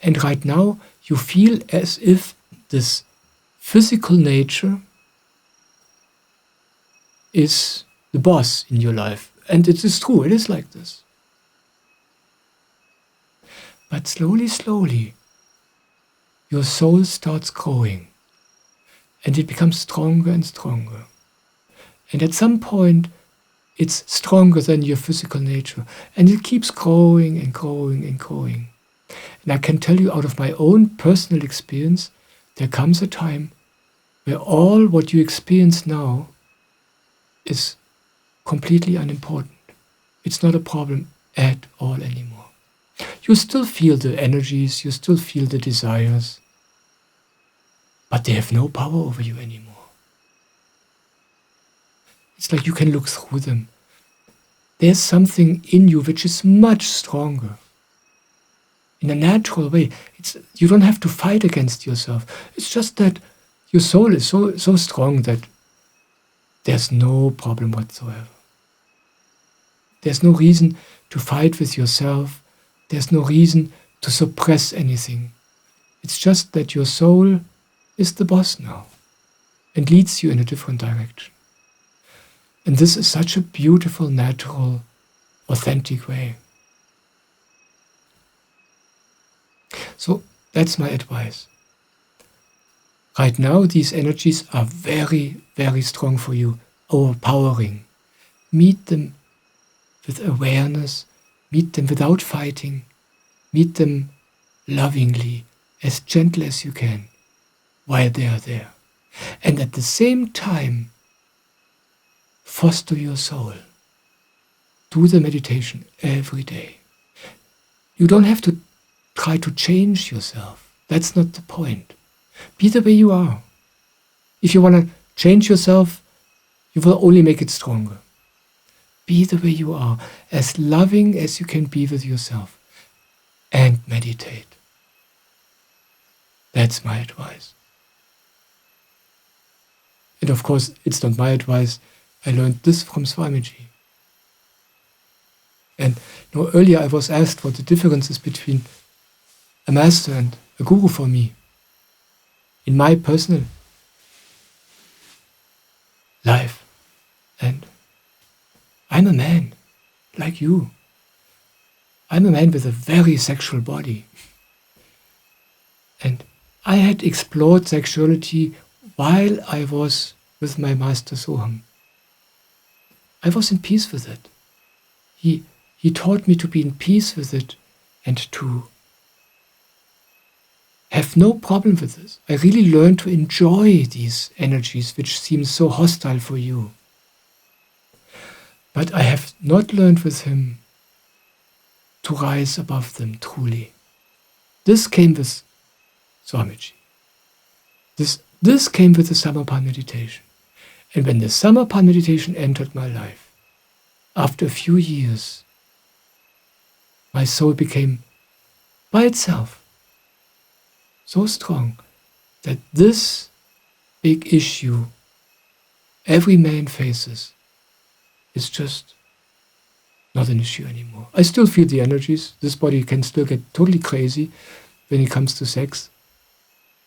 And right now you feel as if this physical nature is the boss in your life. And it is true, it is like this. But slowly, slowly, your soul starts growing. And it becomes stronger and stronger. And at some point, it's stronger than your physical nature. And it keeps growing and growing and growing. And I can tell you out of my own personal experience, there comes a time where all what you experience now is completely unimportant. It's not a problem at all anymore. You still feel the energies, you still feel the desires, but they have no power over you anymore. It's like you can look through them. There's something in you which is much stronger. In a natural way. You don't have to fight against yourself. It's just that your soul is so strong that there's no problem whatsoever. There's no reason to fight with yourself. There's no reason to suppress anything. It's just that your soul is the boss now and leads you in a different direction. And this is such a beautiful, natural, authentic way. So that's my advice. Right now, these energies are very, very strong for you, overpowering. Meet them with awareness, meet them without fighting, meet them lovingly, as gentle as you can, while they are there. And at the same time, foster your soul. Do the meditation every day. You don't have to try to change yourself. That's not the point. Be the way you are. If you want to change yourself, you will only make it stronger. Be the way you are, as loving as you can be with yourself, and meditate. That's my advice. And of course, it's not my advice. I learned this from Swamiji. And earlier I was asked what the difference is between a master and a guru for me. In my personal life. And I'm a man, like you. I'm a man with a very sexual body. And I had explored sexuality while I was with my master Soham. I was in peace with it. He taught me to be in peace with it and to have no problem with this. I really learned to enjoy these energies which seem so hostile for you. But I have not learned with him to rise above them truly. This came with Swamiji. This came with the Samarpan meditation. And when the Samarpan meditation entered my life, after a few years, my soul became by itself so strong that this big issue every man faces is just not an issue anymore. I still feel the energies. This body can still get totally crazy when it comes to sex.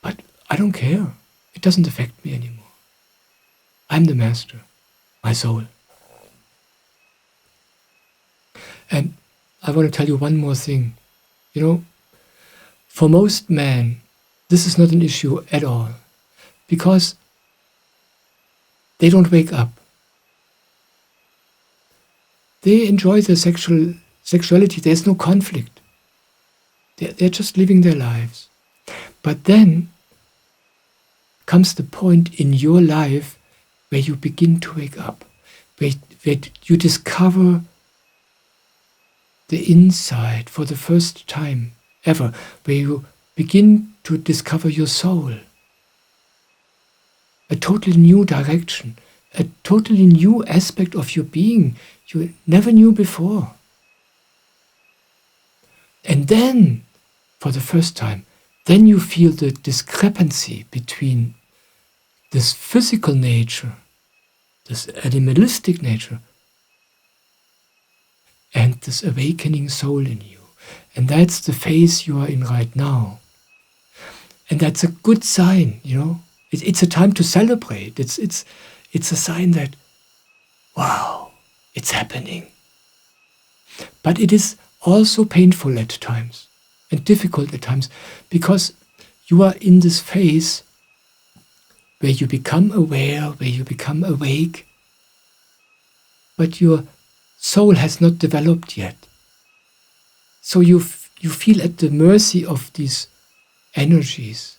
But I don't care. It doesn't affect me anymore. I'm the master, my soul. And I want to tell you one more thing. For most men, this is not an issue at all, because they don't wake up. They enjoy their sexuality. There's no conflict. They're just living their lives. But then comes the point in your life where you begin to wake up, where you discover the inside for the first time ever, where you begin to discover your soul. A totally new direction, a totally new aspect of your being you never knew before. And then, for the first time, then you feel the discrepancy between this physical nature, this animalistic nature, and this awakening soul in you. And that's the phase you are in right now. And that's a good sign, It's a time to celebrate. It's a sign that, wow, it's happening. But it is also painful at times and difficult at times, because you are in this phase where you become aware, where you become awake, but your soul has not developed yet. So you feel at the mercy of these energies,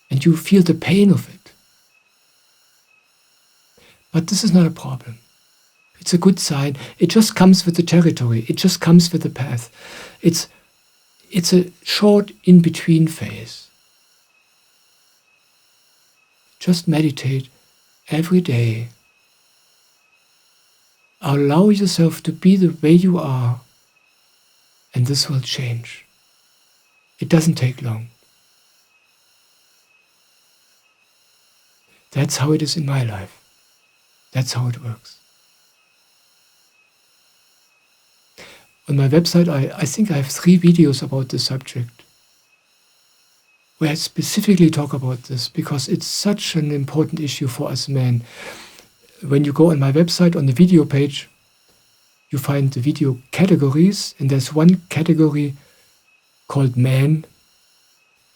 and you feel the pain of it. But this is not a problem. It's a good sign. It just comes with the territory. It just comes with the path. It's It's a short in-between phase. Just meditate every day. Allow yourself to be the way you are, and this will change. It doesn't take long. That's how it is in my life. That's how it works. On my website, I think I have 3 videos about this subject, where I specifically talk about this, because it's such an important issue for us men. When you go on my website, on the video page, you find the video categories, and there's one category called Men,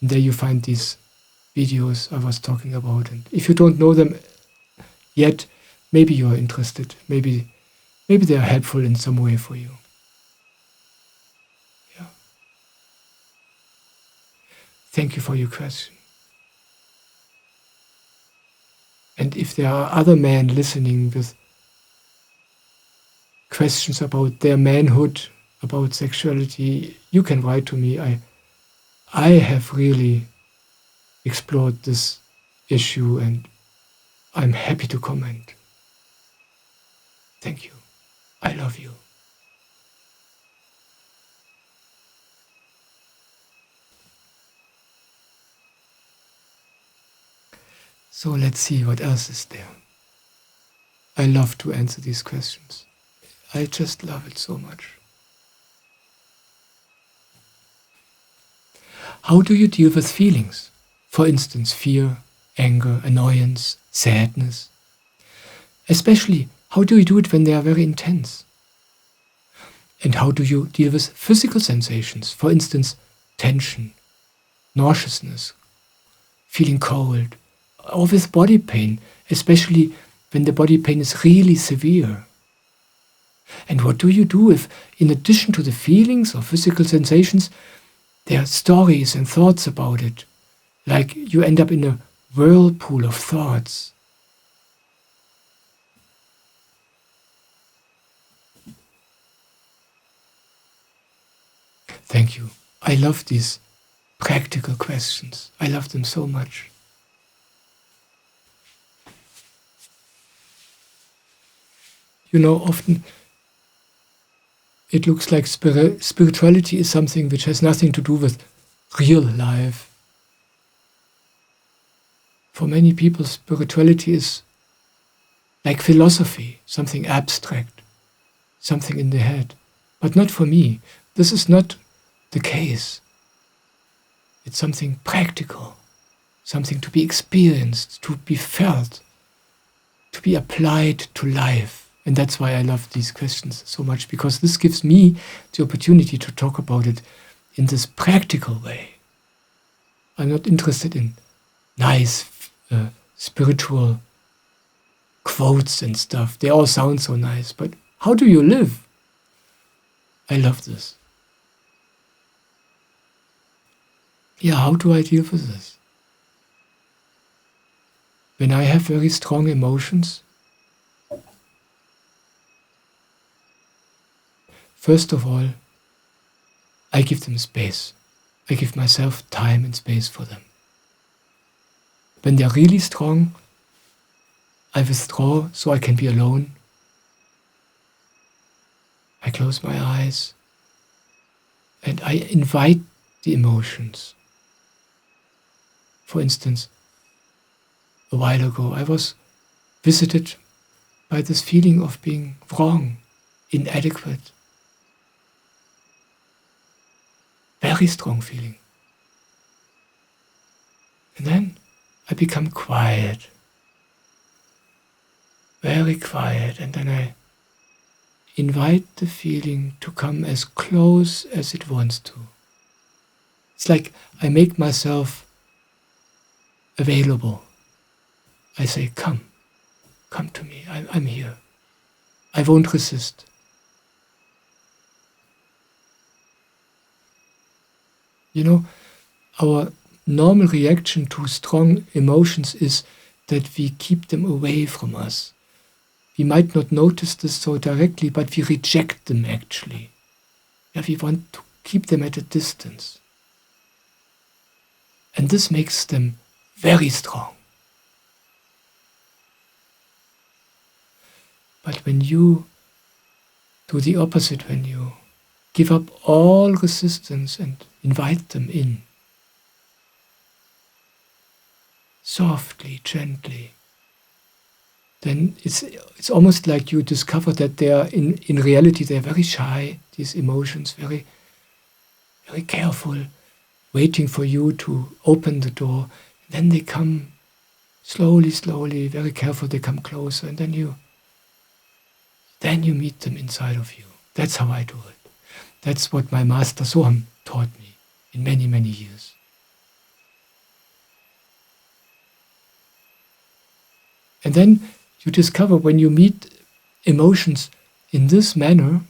and there you find these videos I was talking about. And if you don't know them yet, maybe you are interested. Maybe they are helpful in some way for you. Yeah. Thank you for your question. And if there are other men listening with questions about their manhood, about sexuality, you can write to me. I have really explored this issue, and I'm happy to comment. Thank you. I love you. So let's see what else is there. I love to answer these questions. I just love it so much. How do you deal with feelings? For instance, fear, anger, annoyance, sadness. Especially, how do you do it when they are very intense? And how do you deal with physical sensations? For instance, tension, nauseousness, feeling cold, or with body pain, especially when the body pain is really severe. And what do you do if, in addition to the feelings or physical sensations, there are stories and thoughts about it, like you end up in a whirlpool of thoughts? Thank you. I love these practical questions. I love them so much. You know, often it looks like spirituality is something which has nothing to do with real life. For many people, spirituality is like philosophy, something abstract, something in the head. But not for me. This is not the case. It's something practical, something to be experienced, to be felt, to be applied to life. And that's why I love these questions so much, because this gives me the opportunity to talk about it in this practical way. I'm not interested in nice spiritual quotes and stuff. They all sound so nice, but how do you live? I love this. Yeah, how do I deal with this? When I have very strong emotions, first of all, I give them space. I give myself time and space for them. When they're really strong, I withdraw so I can be alone. I close my eyes and I invite the emotions. For instance, a while ago I was visited by this feeling of being wrong, inadequate. Very strong feeling. And then I become quiet, very quiet, and then I invite the feeling to come as close as it wants to. It's like I make myself available. I say, come to me, I'm here. I won't resist. You know, our normal reaction to strong emotions is that we keep them away from us. We might not notice this so directly, but we reject them actually. Yeah, we want to keep them at a distance. And this makes them very strong. But when you do the opposite, when you give up all resistance and invite them in, softly, gently, then it's almost like you discover that they are in reality they're very shy, these emotions, very, very careful, waiting for you to open the door. Then they come slowly, slowly, very careful, they come closer, and then you meet them inside of you. That's how I do it. That's what my master Soham taught me in many, many years. And then you discover when you meet emotions in this manner,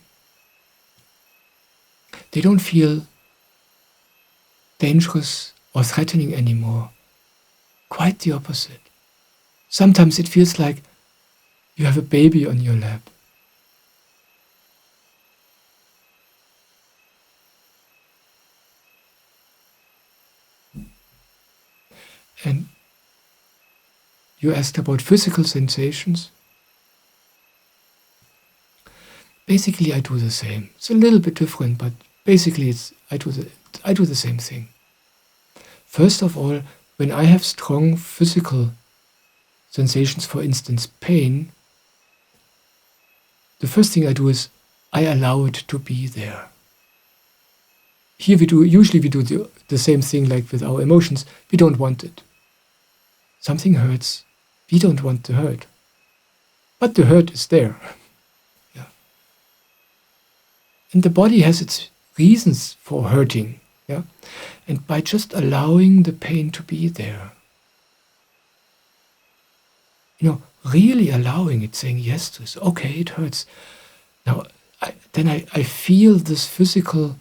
they don't feel dangerous or threatening anymore. Quite the opposite. Sometimes it feels like you have a baby on your lap. And you asked about physical sensations. Basically, I do the same. It's a little bit different, but basically, I do the same thing. First of all, when I have strong physical sensations, for instance, pain, the first thing I do is I allow it to be there. Here usually we do the same thing like with our emotions. We don't want it. Something hurts. We don't want the hurt. But the hurt is there. Yeah. And the body has its reasons for hurting. Yeah. And by just allowing the pain to be there, really allowing it, saying yes to it, okay, it hurts. Now, I feel this physical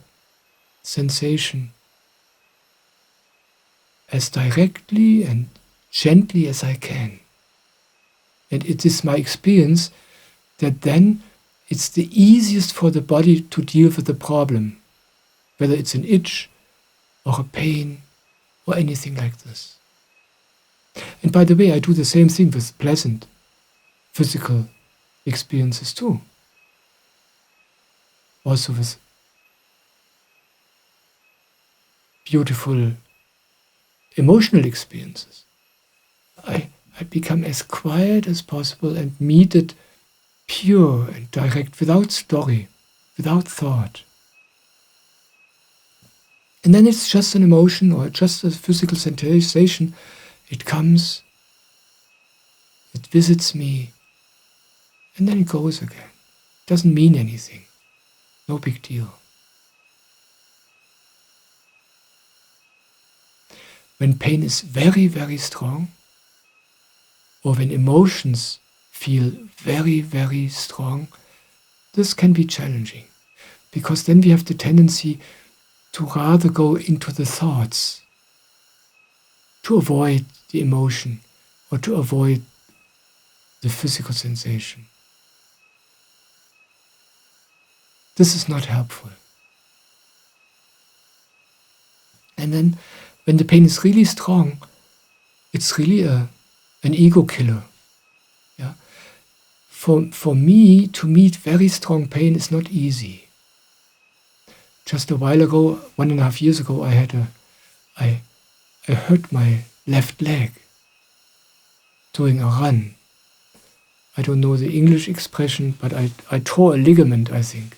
sensation as directly and gently as I can. And it is my experience that then it's the easiest for the body to deal with the problem, whether it's an itch or a pain or anything like this. And by the way, I do the same thing with pleasant physical experiences too. Also with beautiful emotional experiences. I become as quiet as possible and meet it pure and direct, without story, without thought. And then it's just an emotion or just a physical sensation. It comes, it visits me, and then it goes again. It doesn't mean anything. No big deal. When pain is very, very strong, or when emotions feel very, very strong, this can be challenging, because then we have the tendency to rather go into the thoughts, to avoid the emotion or to avoid the physical sensation. This is not helpful. And then when the pain is really strong, it's really an ego killer. Yeah? For me to meet very strong pain is not easy. Just a while ago, 1.5 years ago, I hurt my left leg doing a run. I don't know the English expression, but I tore a ligament, I think.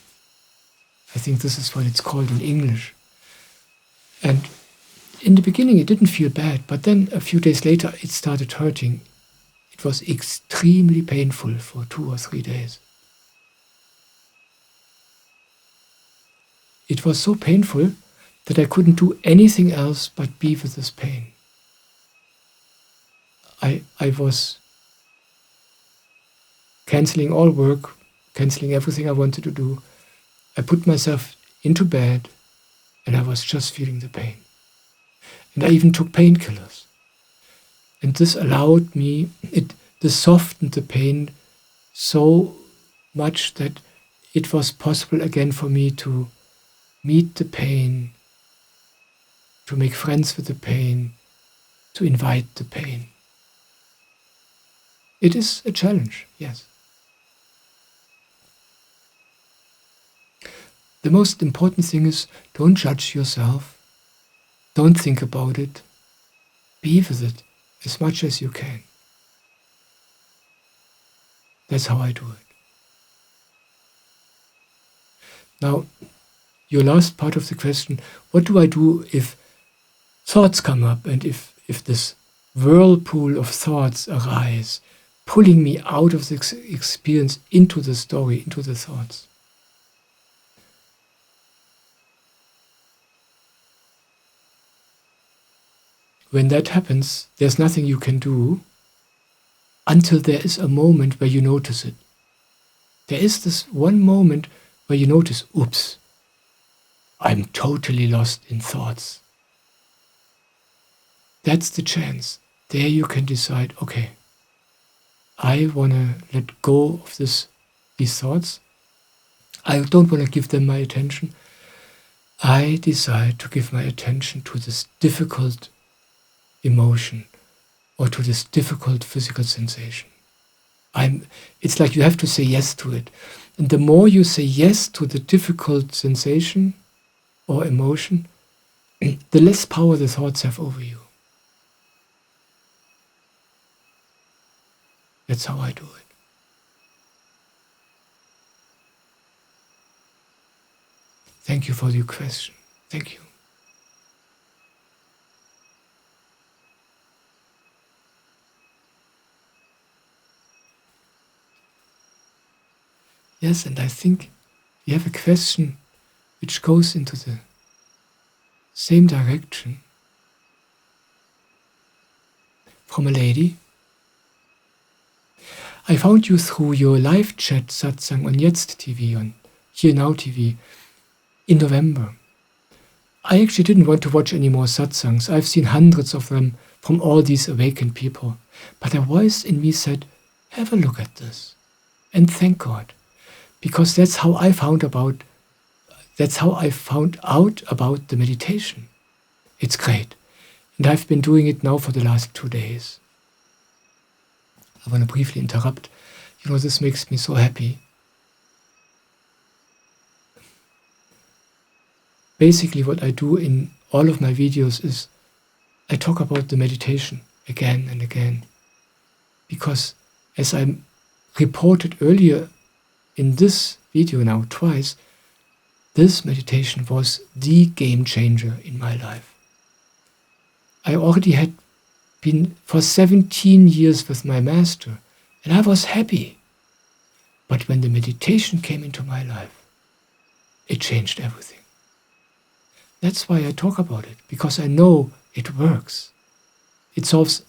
I think this is what it's called in English. And in the beginning it didn't feel bad, but then a few days later it started hurting. It was extremely painful for 2 or 3 days. It was so painful that I couldn't do anything else but be with this pain. I was canceling all work, canceling everything I wanted to do. I put myself into bed and I was just feeling the pain. And I even took painkillers. And this allowed me, this softened the pain so much that it was possible again for me to meet the pain, to make friends with the pain, to invite the pain. It is a challenge, yes. The most important thing is, don't judge yourself, don't think about it, be with it as much as you can. That's how I do it. Now, your last part of the question, what do I do if thoughts come up and if this whirlpool of thoughts arise, pulling me out of the experience into the story, into the thoughts? When that happens, there's nothing you can do until there is a moment where you notice it. There is this one moment where you notice, oops, I'm totally lost in thoughts. That's the chance. There you can decide, okay, I want to let go of these thoughts. I don't want to give them my attention. I decide to give my attention to this difficult emotion or to this difficult physical sensation. It's like you have to say yes to it. And the more you say yes to the difficult sensation or emotion, the less power the thoughts have over you. That's how I do it. Thank you for your question. Thank you. Yes, and I think you have a question which goes into the same direction from a lady. I found you through your live chat Satsang on Jetzt TV, on Here Now TV, in November. I actually didn't want to watch any more Satsangs. I've seen hundreds of them from all these awakened people. But a voice in me said, have a look at this. And thank God. Because that's how I found out about the meditation. It's great. And I've been doing it now for the last 2 days. I want to briefly interrupt. This makes me so happy. Basically what I do in all of my videos is I talk about the meditation again and again. Because as I reported earlier in this video now twice, this meditation was the game changer in my life. I already had been for 17 years with my master, and I was happy. But when the meditation came into my life, it changed everything. That's why I talk about it, because I know it works. It solves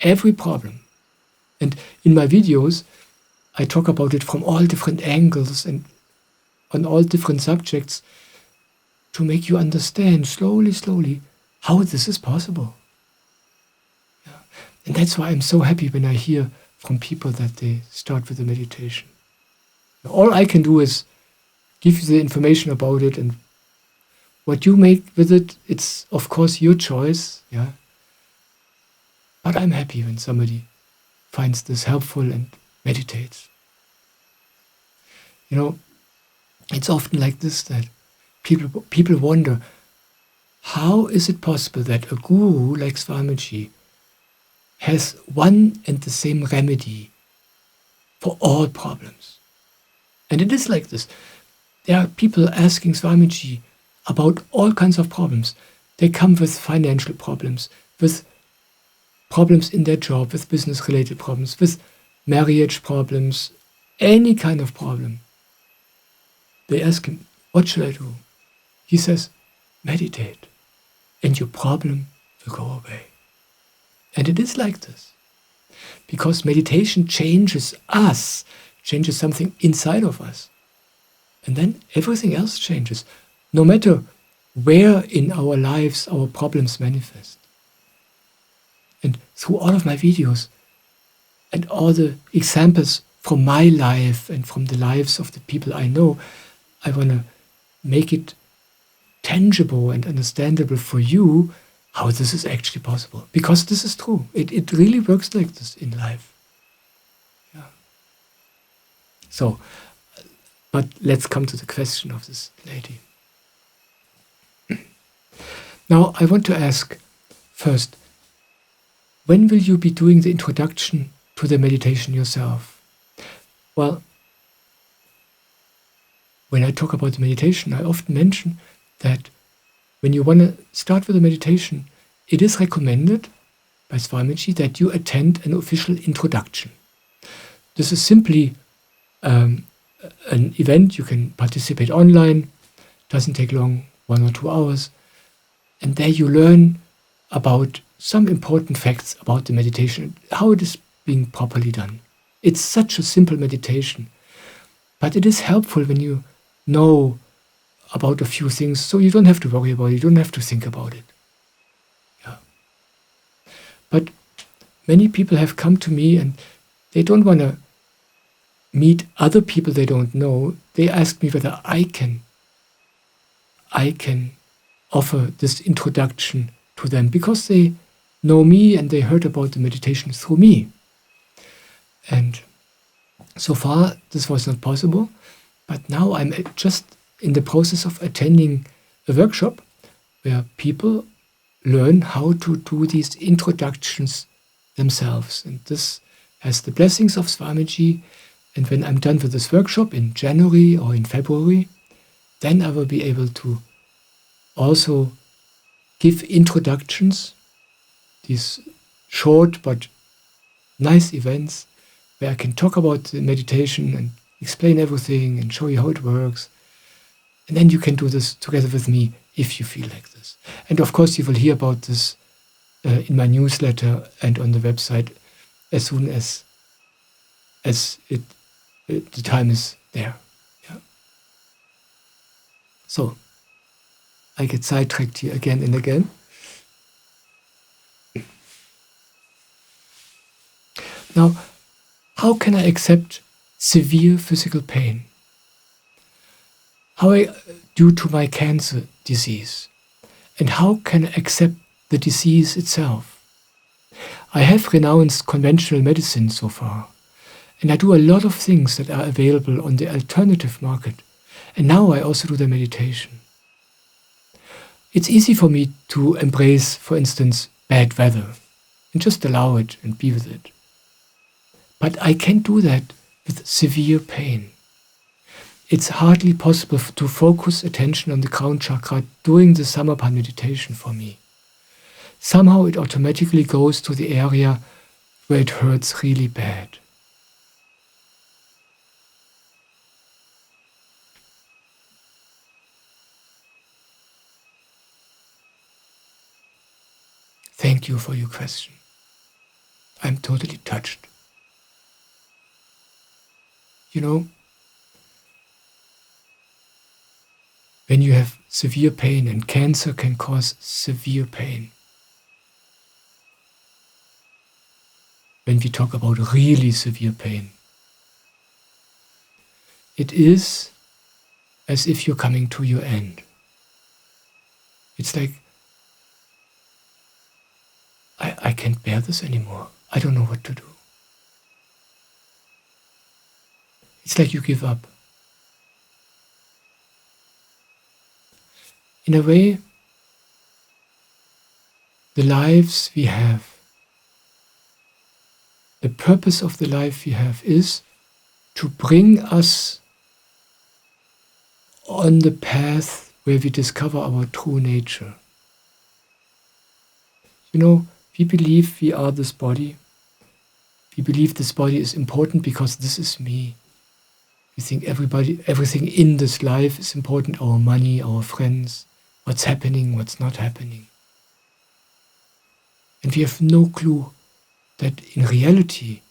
every problem. And in my videos, I talk about it from all different angles and on all different subjects to make you understand slowly, how this is possible. Yeah. And that's why I'm so happy when I hear from people that they start with the meditation. All I can do is give you the information about it, and what you make with it, it's of course your choice. Yeah. But I'm happy when somebody finds this helpful and meditates. It's often like this, that people wonder, how is it possible that a guru like Swamiji has one and the same remedy for all problems? And it is like this. There are people asking Swamiji about all kinds of problems. They come with financial problems, with problems in their job, with business-related problems, with marriage problems, any kind of problem. They ask him, what should I do? He says, meditate, and your problem will go away. And it is like this. Because meditation changes us, changes something inside of us. And then everything else changes, no matter where in our lives our problems manifest. And through all of my videos and all the examples from my life and from the lives of the people I know, I want to make it tangible and understandable for you how this is actually possible. Because this is true. It really works like this in life. Yeah. So, but let's come to the question of this lady. Now, I want to ask first, when will you be doing the introduction to the meditation yourself? Well, when I talk about the meditation, I often mention that when you want to start with a meditation, it is recommended by Swamiji that you attend an official introduction. This is simply an event. You can participate online, doesn't take long, 1 or 2 hours, and there you learn about some important facts about the meditation, how it is being properly done. It's such a simple meditation, but it is helpful when you know about a few things, so you don't have to worry about it, you don't have to think about it. Yeah. But many people have come to me and they don't want to meet other people they don't know. They ask me whether I can offer this introduction to them because they know me and they heard about the meditation through me. And so far this was not possible, but now I'm just in the process of attending a workshop where people learn how to do these introductions themselves. And this has the blessings of Swamiji. And when I'm done with this workshop in January or in February, then I will be able to also give introductions, these short but nice events where I can talk about the meditation and explain everything and show you how it works. And then you can do this together with me if you feel like this. And of course you will hear about this in my newsletter and on the website as soon as the time is there. Yeah. So, I get sidetracked here again and again. Now, how can I accept severe physical pain? Due to my cancer disease? And how can I accept the disease itself? I have renounced conventional medicine so far, and I do a lot of things that are available on the alternative market. And now I also do the meditation. It's easy for me to embrace, for instance, bad weather and just allow it and be with it. But I can't do that with severe pain. It's hardly possible to focus attention on the crown chakra during the Samarpan meditation for me. Somehow it automatically goes to the area where it hurts really bad. Thank you for your question. I'm totally touched. You know, when you have severe pain, and cancer can cause severe pain, when we talk about really severe pain, it is as if you're coming to your end. It's like, I can't bear this anymore. I don't know what to do. It's like you give up. In a way, the lives we have, the purpose of the life we have is to bring us on the path where we discover our true nature. You know, we believe we are this body. We believe this body is important because this is me. We think everything in this life is important, our money, our friends, what's happening, what's not happening. And we have no clue that in reality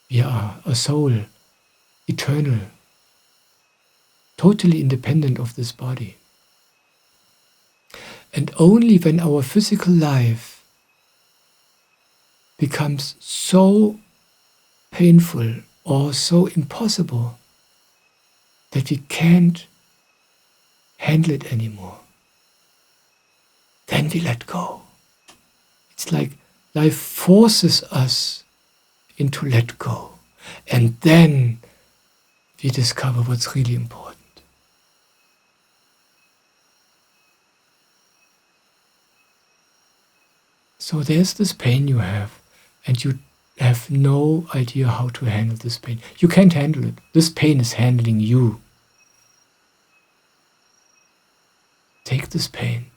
we are a soul, eternal, totally independent of this body. And only when our physical life becomes so painful or so impossible that we can't handle it anymore, then we let go. It's like life forces us into let go. And then we discover what's really important. So there's this pain you have, and you have no idea how to handle this pain. You can't handle it. This pain is handling you. Take this pain.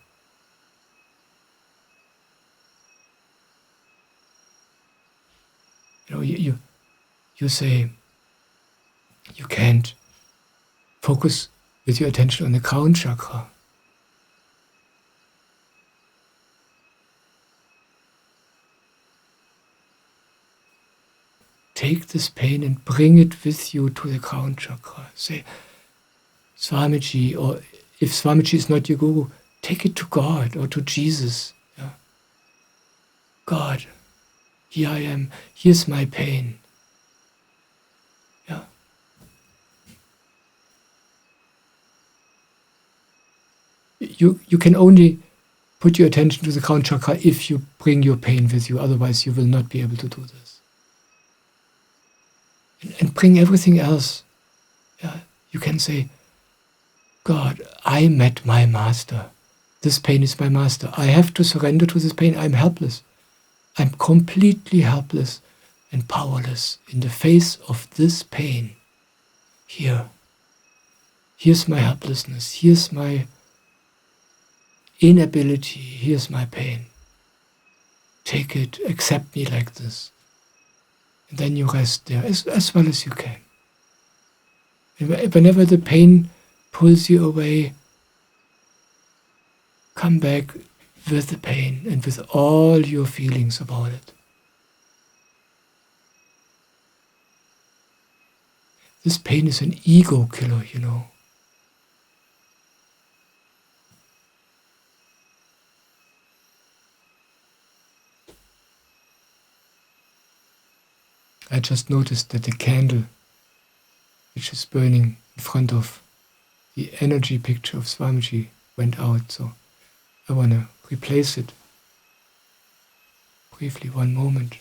You say you can't focus with your attention on the crown chakra. Take this pain and bring it with you to the crown chakra. Say, Swamiji, or if Swamiji is not your guru, take it to God or to Jesus. Yeah? God, here I am, here's my pain. Yeah. You can only put your attention to the crown chakra if you bring your pain with you, otherwise you will not be able to do this. And bring everything else. Yeah, you can say, God, I met my master. This pain is my master. I have to surrender to this pain. I'm helpless. I'm completely helpless and powerless in the face of this pain. Here's my helplessness. Here's my inability. Here's my pain. Take it. Accept me like this. And then you rest there as well as you can. And whenever the pain pulls you away, come back with the pain and with all your feelings about it. This pain is an ego killer, you know. I just noticed that the candle which is burning in front of the energy picture of Swamiji went out, so I want to replace it. Briefly, one moment.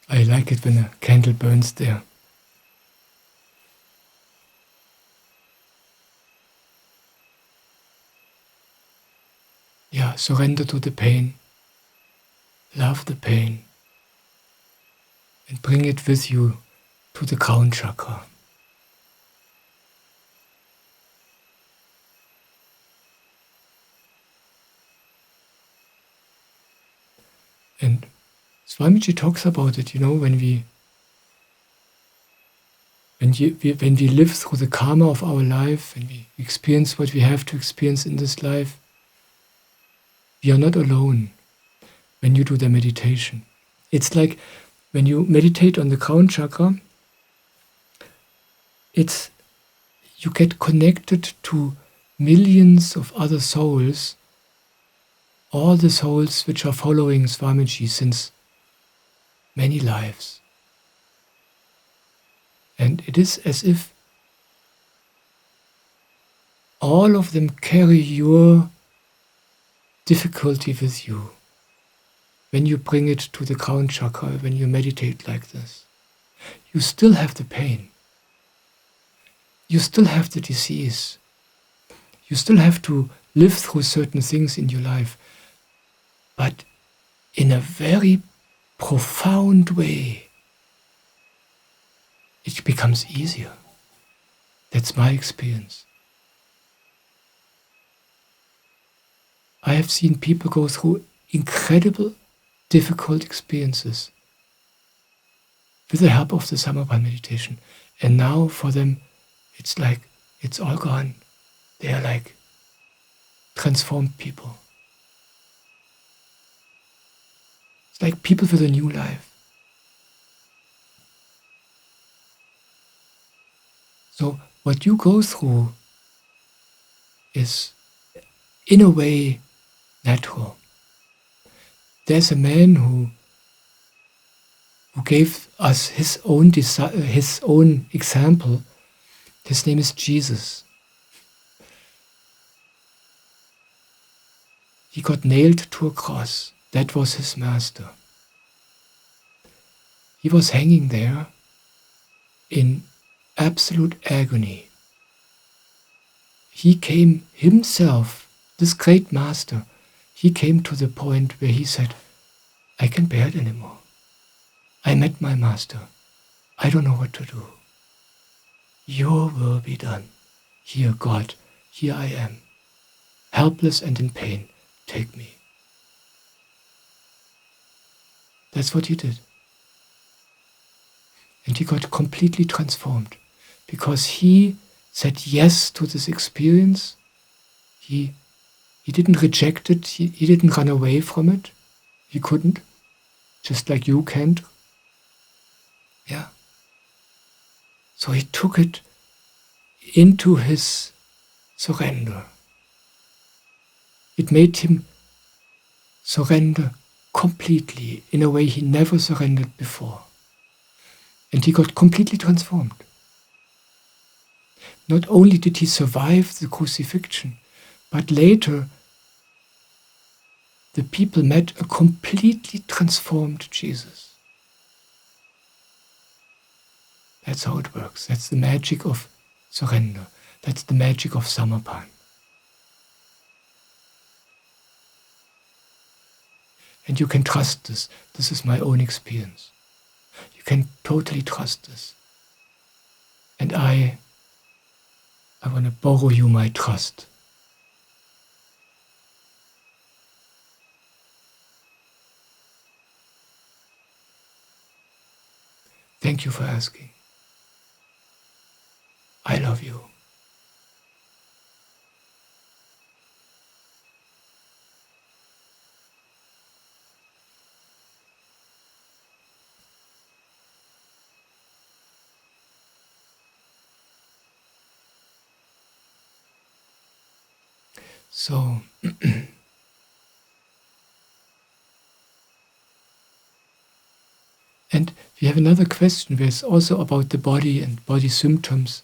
I like it when a candle burns there. Yeah, surrender to the pain, love the pain, and bring it with you to the crown chakra. And Swamiji talks about it, you know, when we live through the karma of our life, and we experience what we have to experience in this life, we are not alone when you do the meditation. It's like when you meditate on the crown chakra, you get connected to millions of other souls, all the souls which are following Swamiji since many lives. And it is as if all of them carry your difficulty with you when you bring it to the crown chakra, when you meditate like this. You still have the pain. You still have the disease. You still have to live through certain things in your life, but in a very profound way. it becomes easier. That's my experience. I have seen people go through incredible, difficult experiences with the help of the Samarpan meditation. And now for them, it's like, it's all gone. They are like transformed people. It's like people with a new life. So what you go through is, in a way, natural. There's a man who gave us his own example. His name is Jesus. He got nailed to a cross. That was his master. He was hanging there in absolute agony. He came himself, this great master, he came to the point where he said, I can't bear it anymore. I met my master. I don't know what to do. Your will be done. Here, God, here I am. Helpless and in pain. Take me. That's what he did. And he got completely transformed because he said yes to this experience. He didn't reject it. He didn't run away from it. He couldn't. Just like you can't. Yeah. So he took it into his surrender. It made him surrender completely in a way he never surrendered before. And he got completely transformed. Not only did he survive the crucifixion, but later the people met a completely transformed Jesus. That's how it works. That's the magic of surrender. That's the magic of Samarpan. And you can trust this. This is my own experience. You can totally trust this. And I want to borrow you my trust. Thank you for asking. I love you. So, and we have another question where it's also about the body and body symptoms.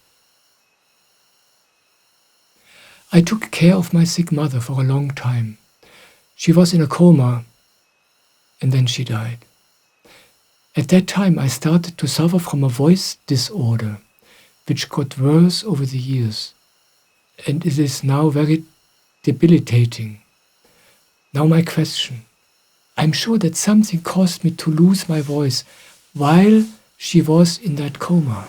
I took care of my sick mother for a long time. She was in a coma and then she died. At that time I started to suffer from a voice disorder which got worse over the years, and it is now very debilitating. Now my question. I'm sure that something caused me to lose my voice while she was in that coma.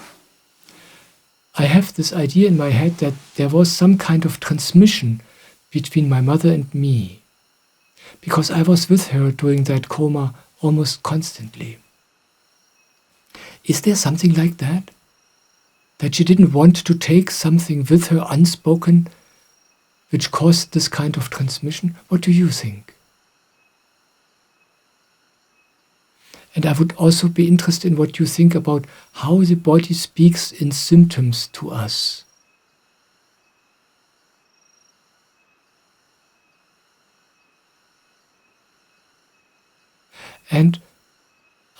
I have this idea in my head that there was some kind of transmission between my mother and me, because I was with her during that coma almost constantly. Is there something like that? That she didn't want to take something with her unspoken, which caused this kind of transmission? What do you think? And I would also be interested in what you think about how the body speaks in symptoms to us. And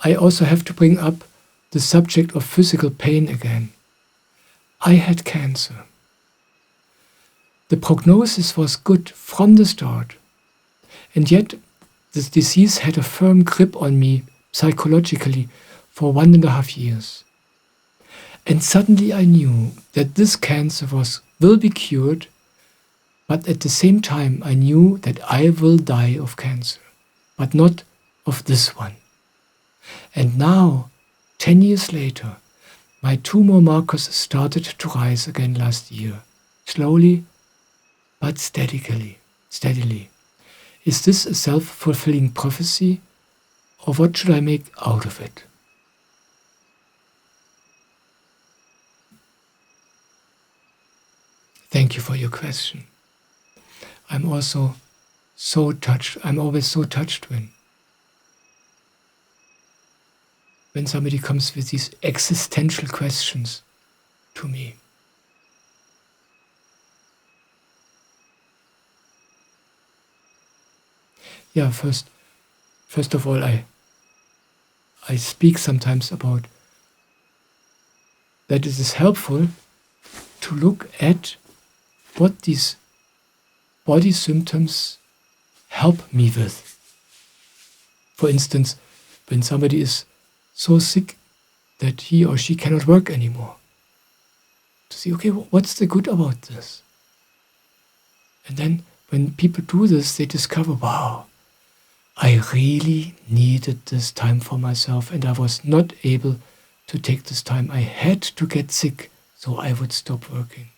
I also have to bring up the subject of physical pain again. I had cancer. The prognosis was good from the start, and yet this disease had a firm grip on me psychologically for 1.5 years. And suddenly I knew that this cancer will be cured, but at the same time I knew that I will die of cancer, but not of this one. And now, 10 years later, My tumor markers started to rise again last year, slowly but steadily. Is this a self-fulfilling prophecy, or what should I make out of it? Thank you for your question. I'm also so touched. I'm always so touched when somebody comes with these existential questions to me. Yeah, first of all, I speak sometimes about that it is helpful to look at what these body symptoms help me with. For instance, when somebody is so sick that he or she cannot work anymore, to see, okay, what's the good about this? And then when people do this, they discover, wow, I really needed this time for myself, and I was not able to take this time. I had to get sick so I would stop working.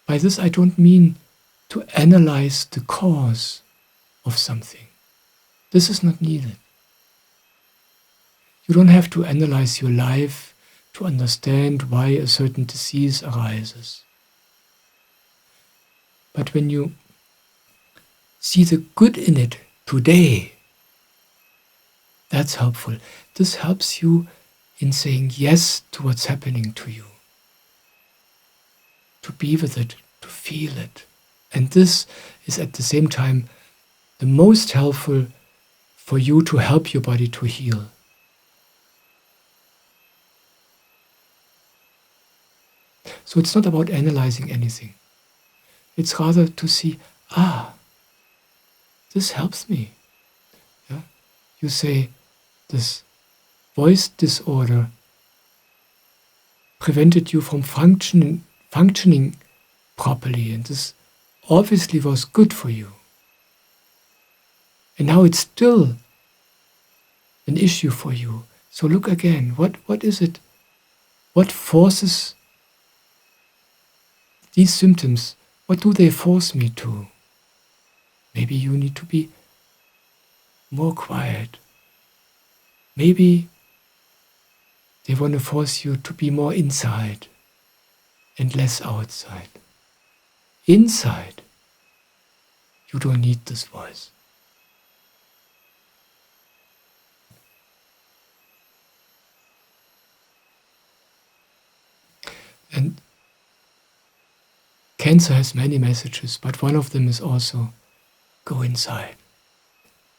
By this, I don't mean to analyze the cause of something. This is not needed. You don't have to analyze your life to understand why a certain disease arises. But when you see the good in it today, that's helpful. This helps you in saying yes to what's happening to you. To be with it, to feel it. And this is at the same time the most helpful for you to help your body to heal. So it's not about analyzing anything. It's rather to see, this helps me. Yeah? You say, this voice disorder prevented you from functioning properly, and this obviously was good for you. And now it's still an issue for you. So look again, what is it? What forces these symptoms? What do they force me to? Maybe you need to be more quiet. Maybe they want to force you to be more inside and less outside. Inside, you don't need this voice. And cancer has many messages, but one of them is also go inside,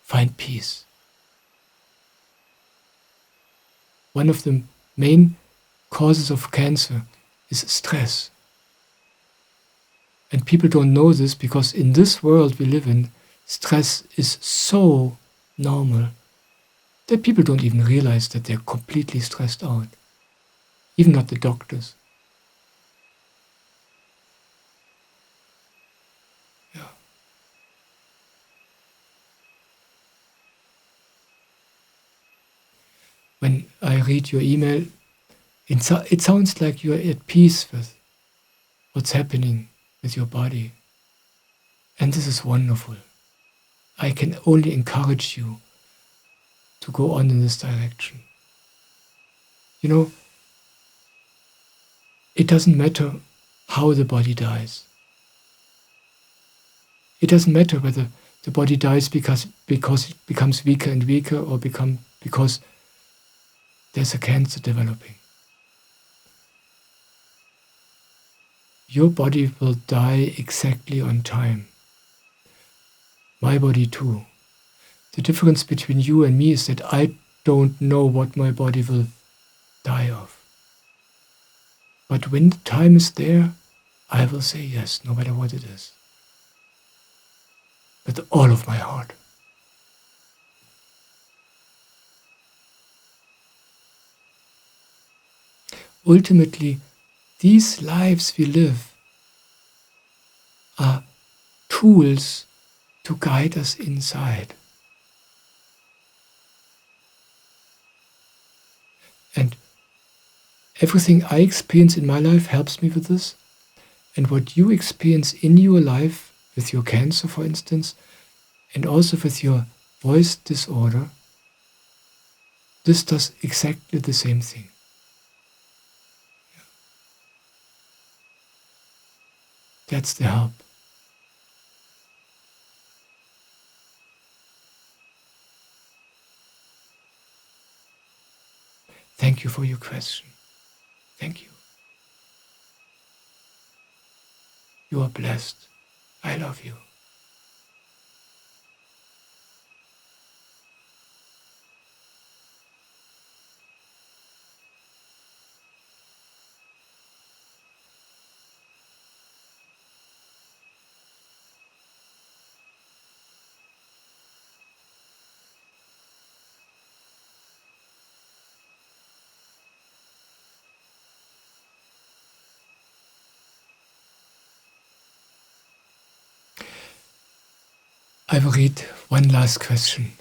find peace. One of the main causes of cancer is stress. And people don't know this because in this world we live in, stress is so normal that people don't even realize that they're completely stressed out. Even not the doctors. Yeah. When I read your email, it sounds like you're at peace with what's happening with your body. And this is wonderful. I can only encourage you to go on in this direction. You know, it doesn't matter how the body dies. It doesn't matter whether the body dies because it becomes weaker and weaker, or because there's a cancer developing. Your body will die exactly on time. My body too. The difference between you and me is that I don't know what my body will die of. But when the time is there, I will say yes, no matter what it is. With all of my heart. Ultimately, these lives we live are tools to guide us inside. And everything I experience in my life helps me with this. And what you experience in your life, with your cancer, for instance, and also with your voice disorder, this does exactly the same thing. That's the help. Thank you for your question. Thank you. You are blessed. I love you. I will read one last question,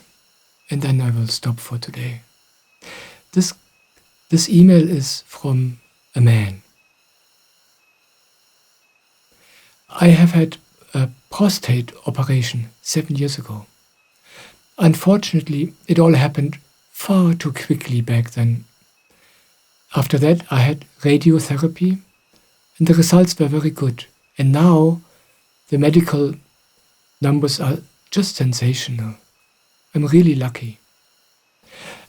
and then I will stop for today. This email is from a man. I have had a prostate operation 7 years ago. Unfortunately, it all happened far too quickly back then. After that, I had radiotherapy, and the results were very good. And now, the medical numbers are just sensational. I'm really lucky.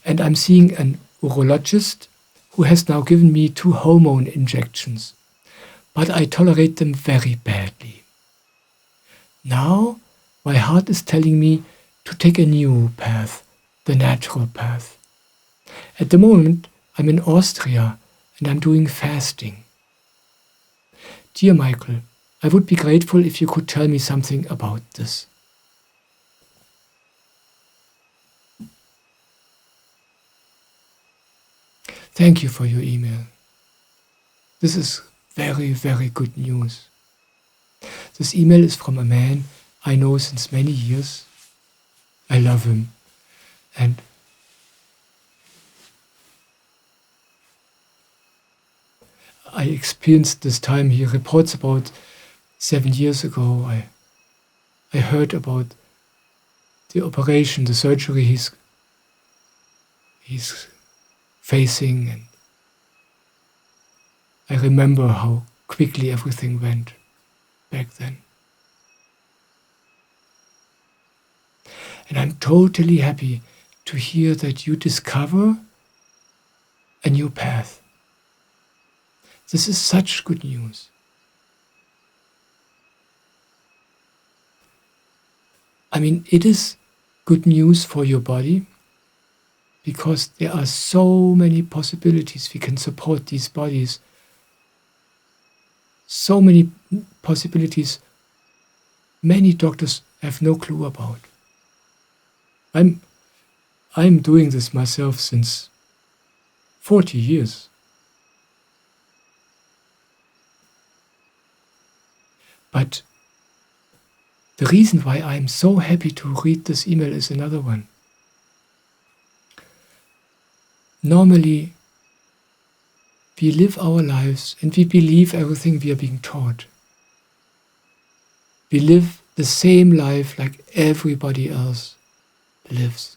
And I'm seeing an urologist who has now given me 2 hormone injections, but I tolerate them very badly. Now, my heart is telling me to take a new path, the natural path. At the moment, I'm in Austria and I'm doing fasting. Dear Michael, I would be grateful if you could tell me something about this. Thank you for your email. This is very, very good news. This email is from a man I know since many years. I love him. And I experienced this time he reports about 7 years ago. I heard about the operation, the surgery he's facing, and I remember how quickly everything went back then. And I'm totally happy to hear that you discover a new path. This is such good news. I mean, it is good news for your body because there are so many possibilities we can support these bodies. So many possibilities many doctors have no clue about. I'm doing this myself since 40 years. But the reason why I'm so happy to read this email is another one. Normally, we live our lives and we believe everything we are being taught. We live the same life like everybody else lives.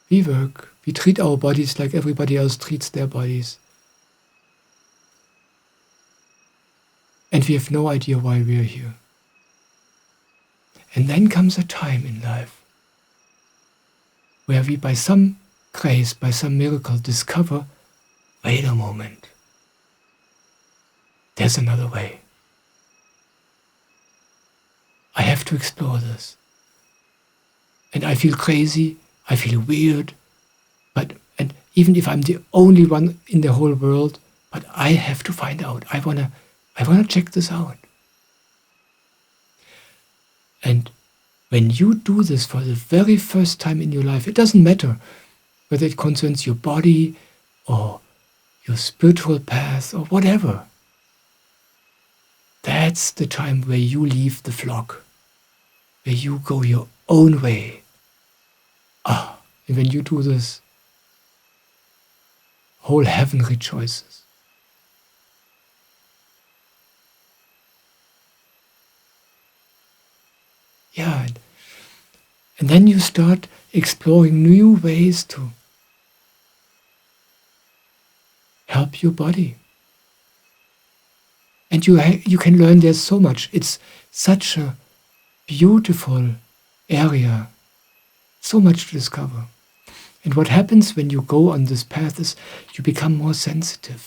We work, we treat our bodies like everybody else treats their bodies. And we have no idea why we are here. And then comes a time in life where we, by some grace, by some miracle, discover, wait a moment, there's another way. I have to explore this. And I feel crazy, I feel weird, and even if I'm the only one in the whole world, but I have to find out. I wanna check this out. And when you do this for the very first time in your life, it doesn't matter whether it concerns your body or your spiritual path or whatever. That's the time where you leave the flock, where you go your own way. And when you do this, whole heaven rejoices. Yeah, and then you start exploring new ways to help your body. And you can learn there so much. It's such a beautiful area, so much to discover. And what happens when you go on this path is you become more sensitive.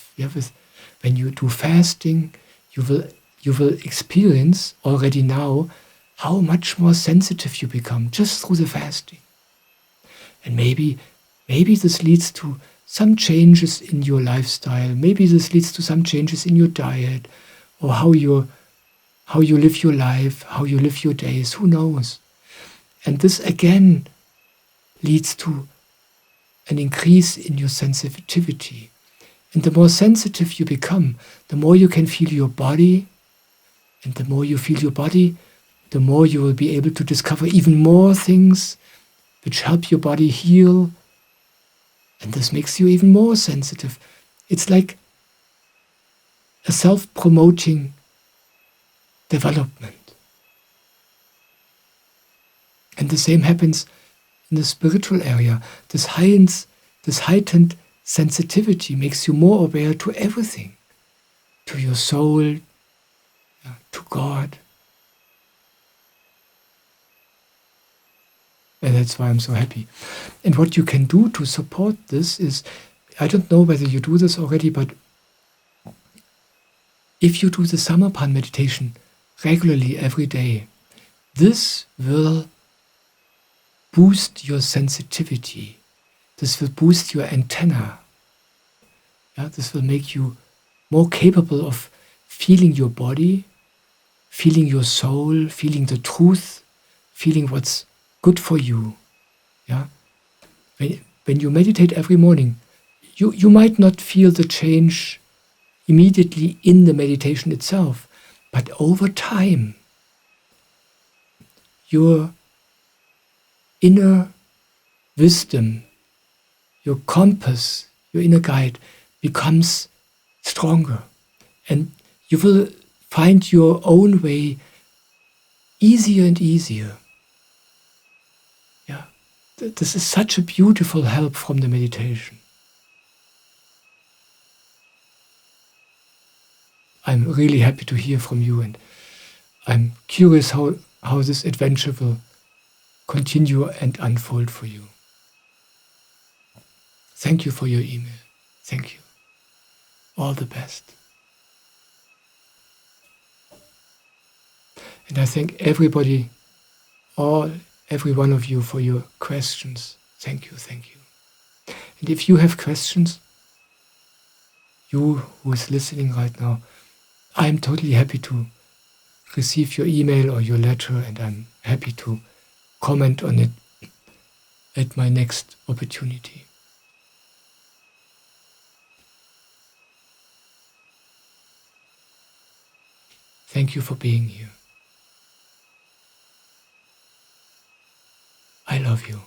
When you do fasting, you will experience already now how much more sensitive you become just through the fasting. And maybe this leads to some changes in your lifestyle. Maybe this leads to some changes in your diet, or how you live your life, how you live your days. Who knows? And this again leads to an increase in your sensitivity. And the more sensitive you become, the more you can feel your body. And the more you feel your body, the more you will be able to discover even more things which help your body heal. And this makes you even more sensitive. It's like a self-promoting development. And the same happens in the spiritual area. This heightened sensitivity makes you more aware to everything, to your soul, to God. And that's why I'm so happy. And what you can do to support this is, I don't know whether you do this already, but if you do the Samapan meditation regularly every day, this will boost your sensitivity. This will boost your antenna. This will make you more capable of feeling your body, feeling your soul, feeling the truth, feeling what's good for you. When you meditate every morning, you might not feel the change immediately in the meditation itself, but over time, your inner wisdom, your compass, your inner guide becomes stronger. And you will find your own way easier and easier. This is such a beautiful help from the meditation. I'm really happy to hear from you, and I'm curious how this adventure will continue and unfold for you. Thank you for your email. Thank you. All the best. And I thank everybody, every one of you for your questions. Thank you. And if you have questions, you who is listening right now, I'm totally happy to receive your email or your letter, and I'm happy to comment on it at my next opportunity. Thank you for being here. I love you.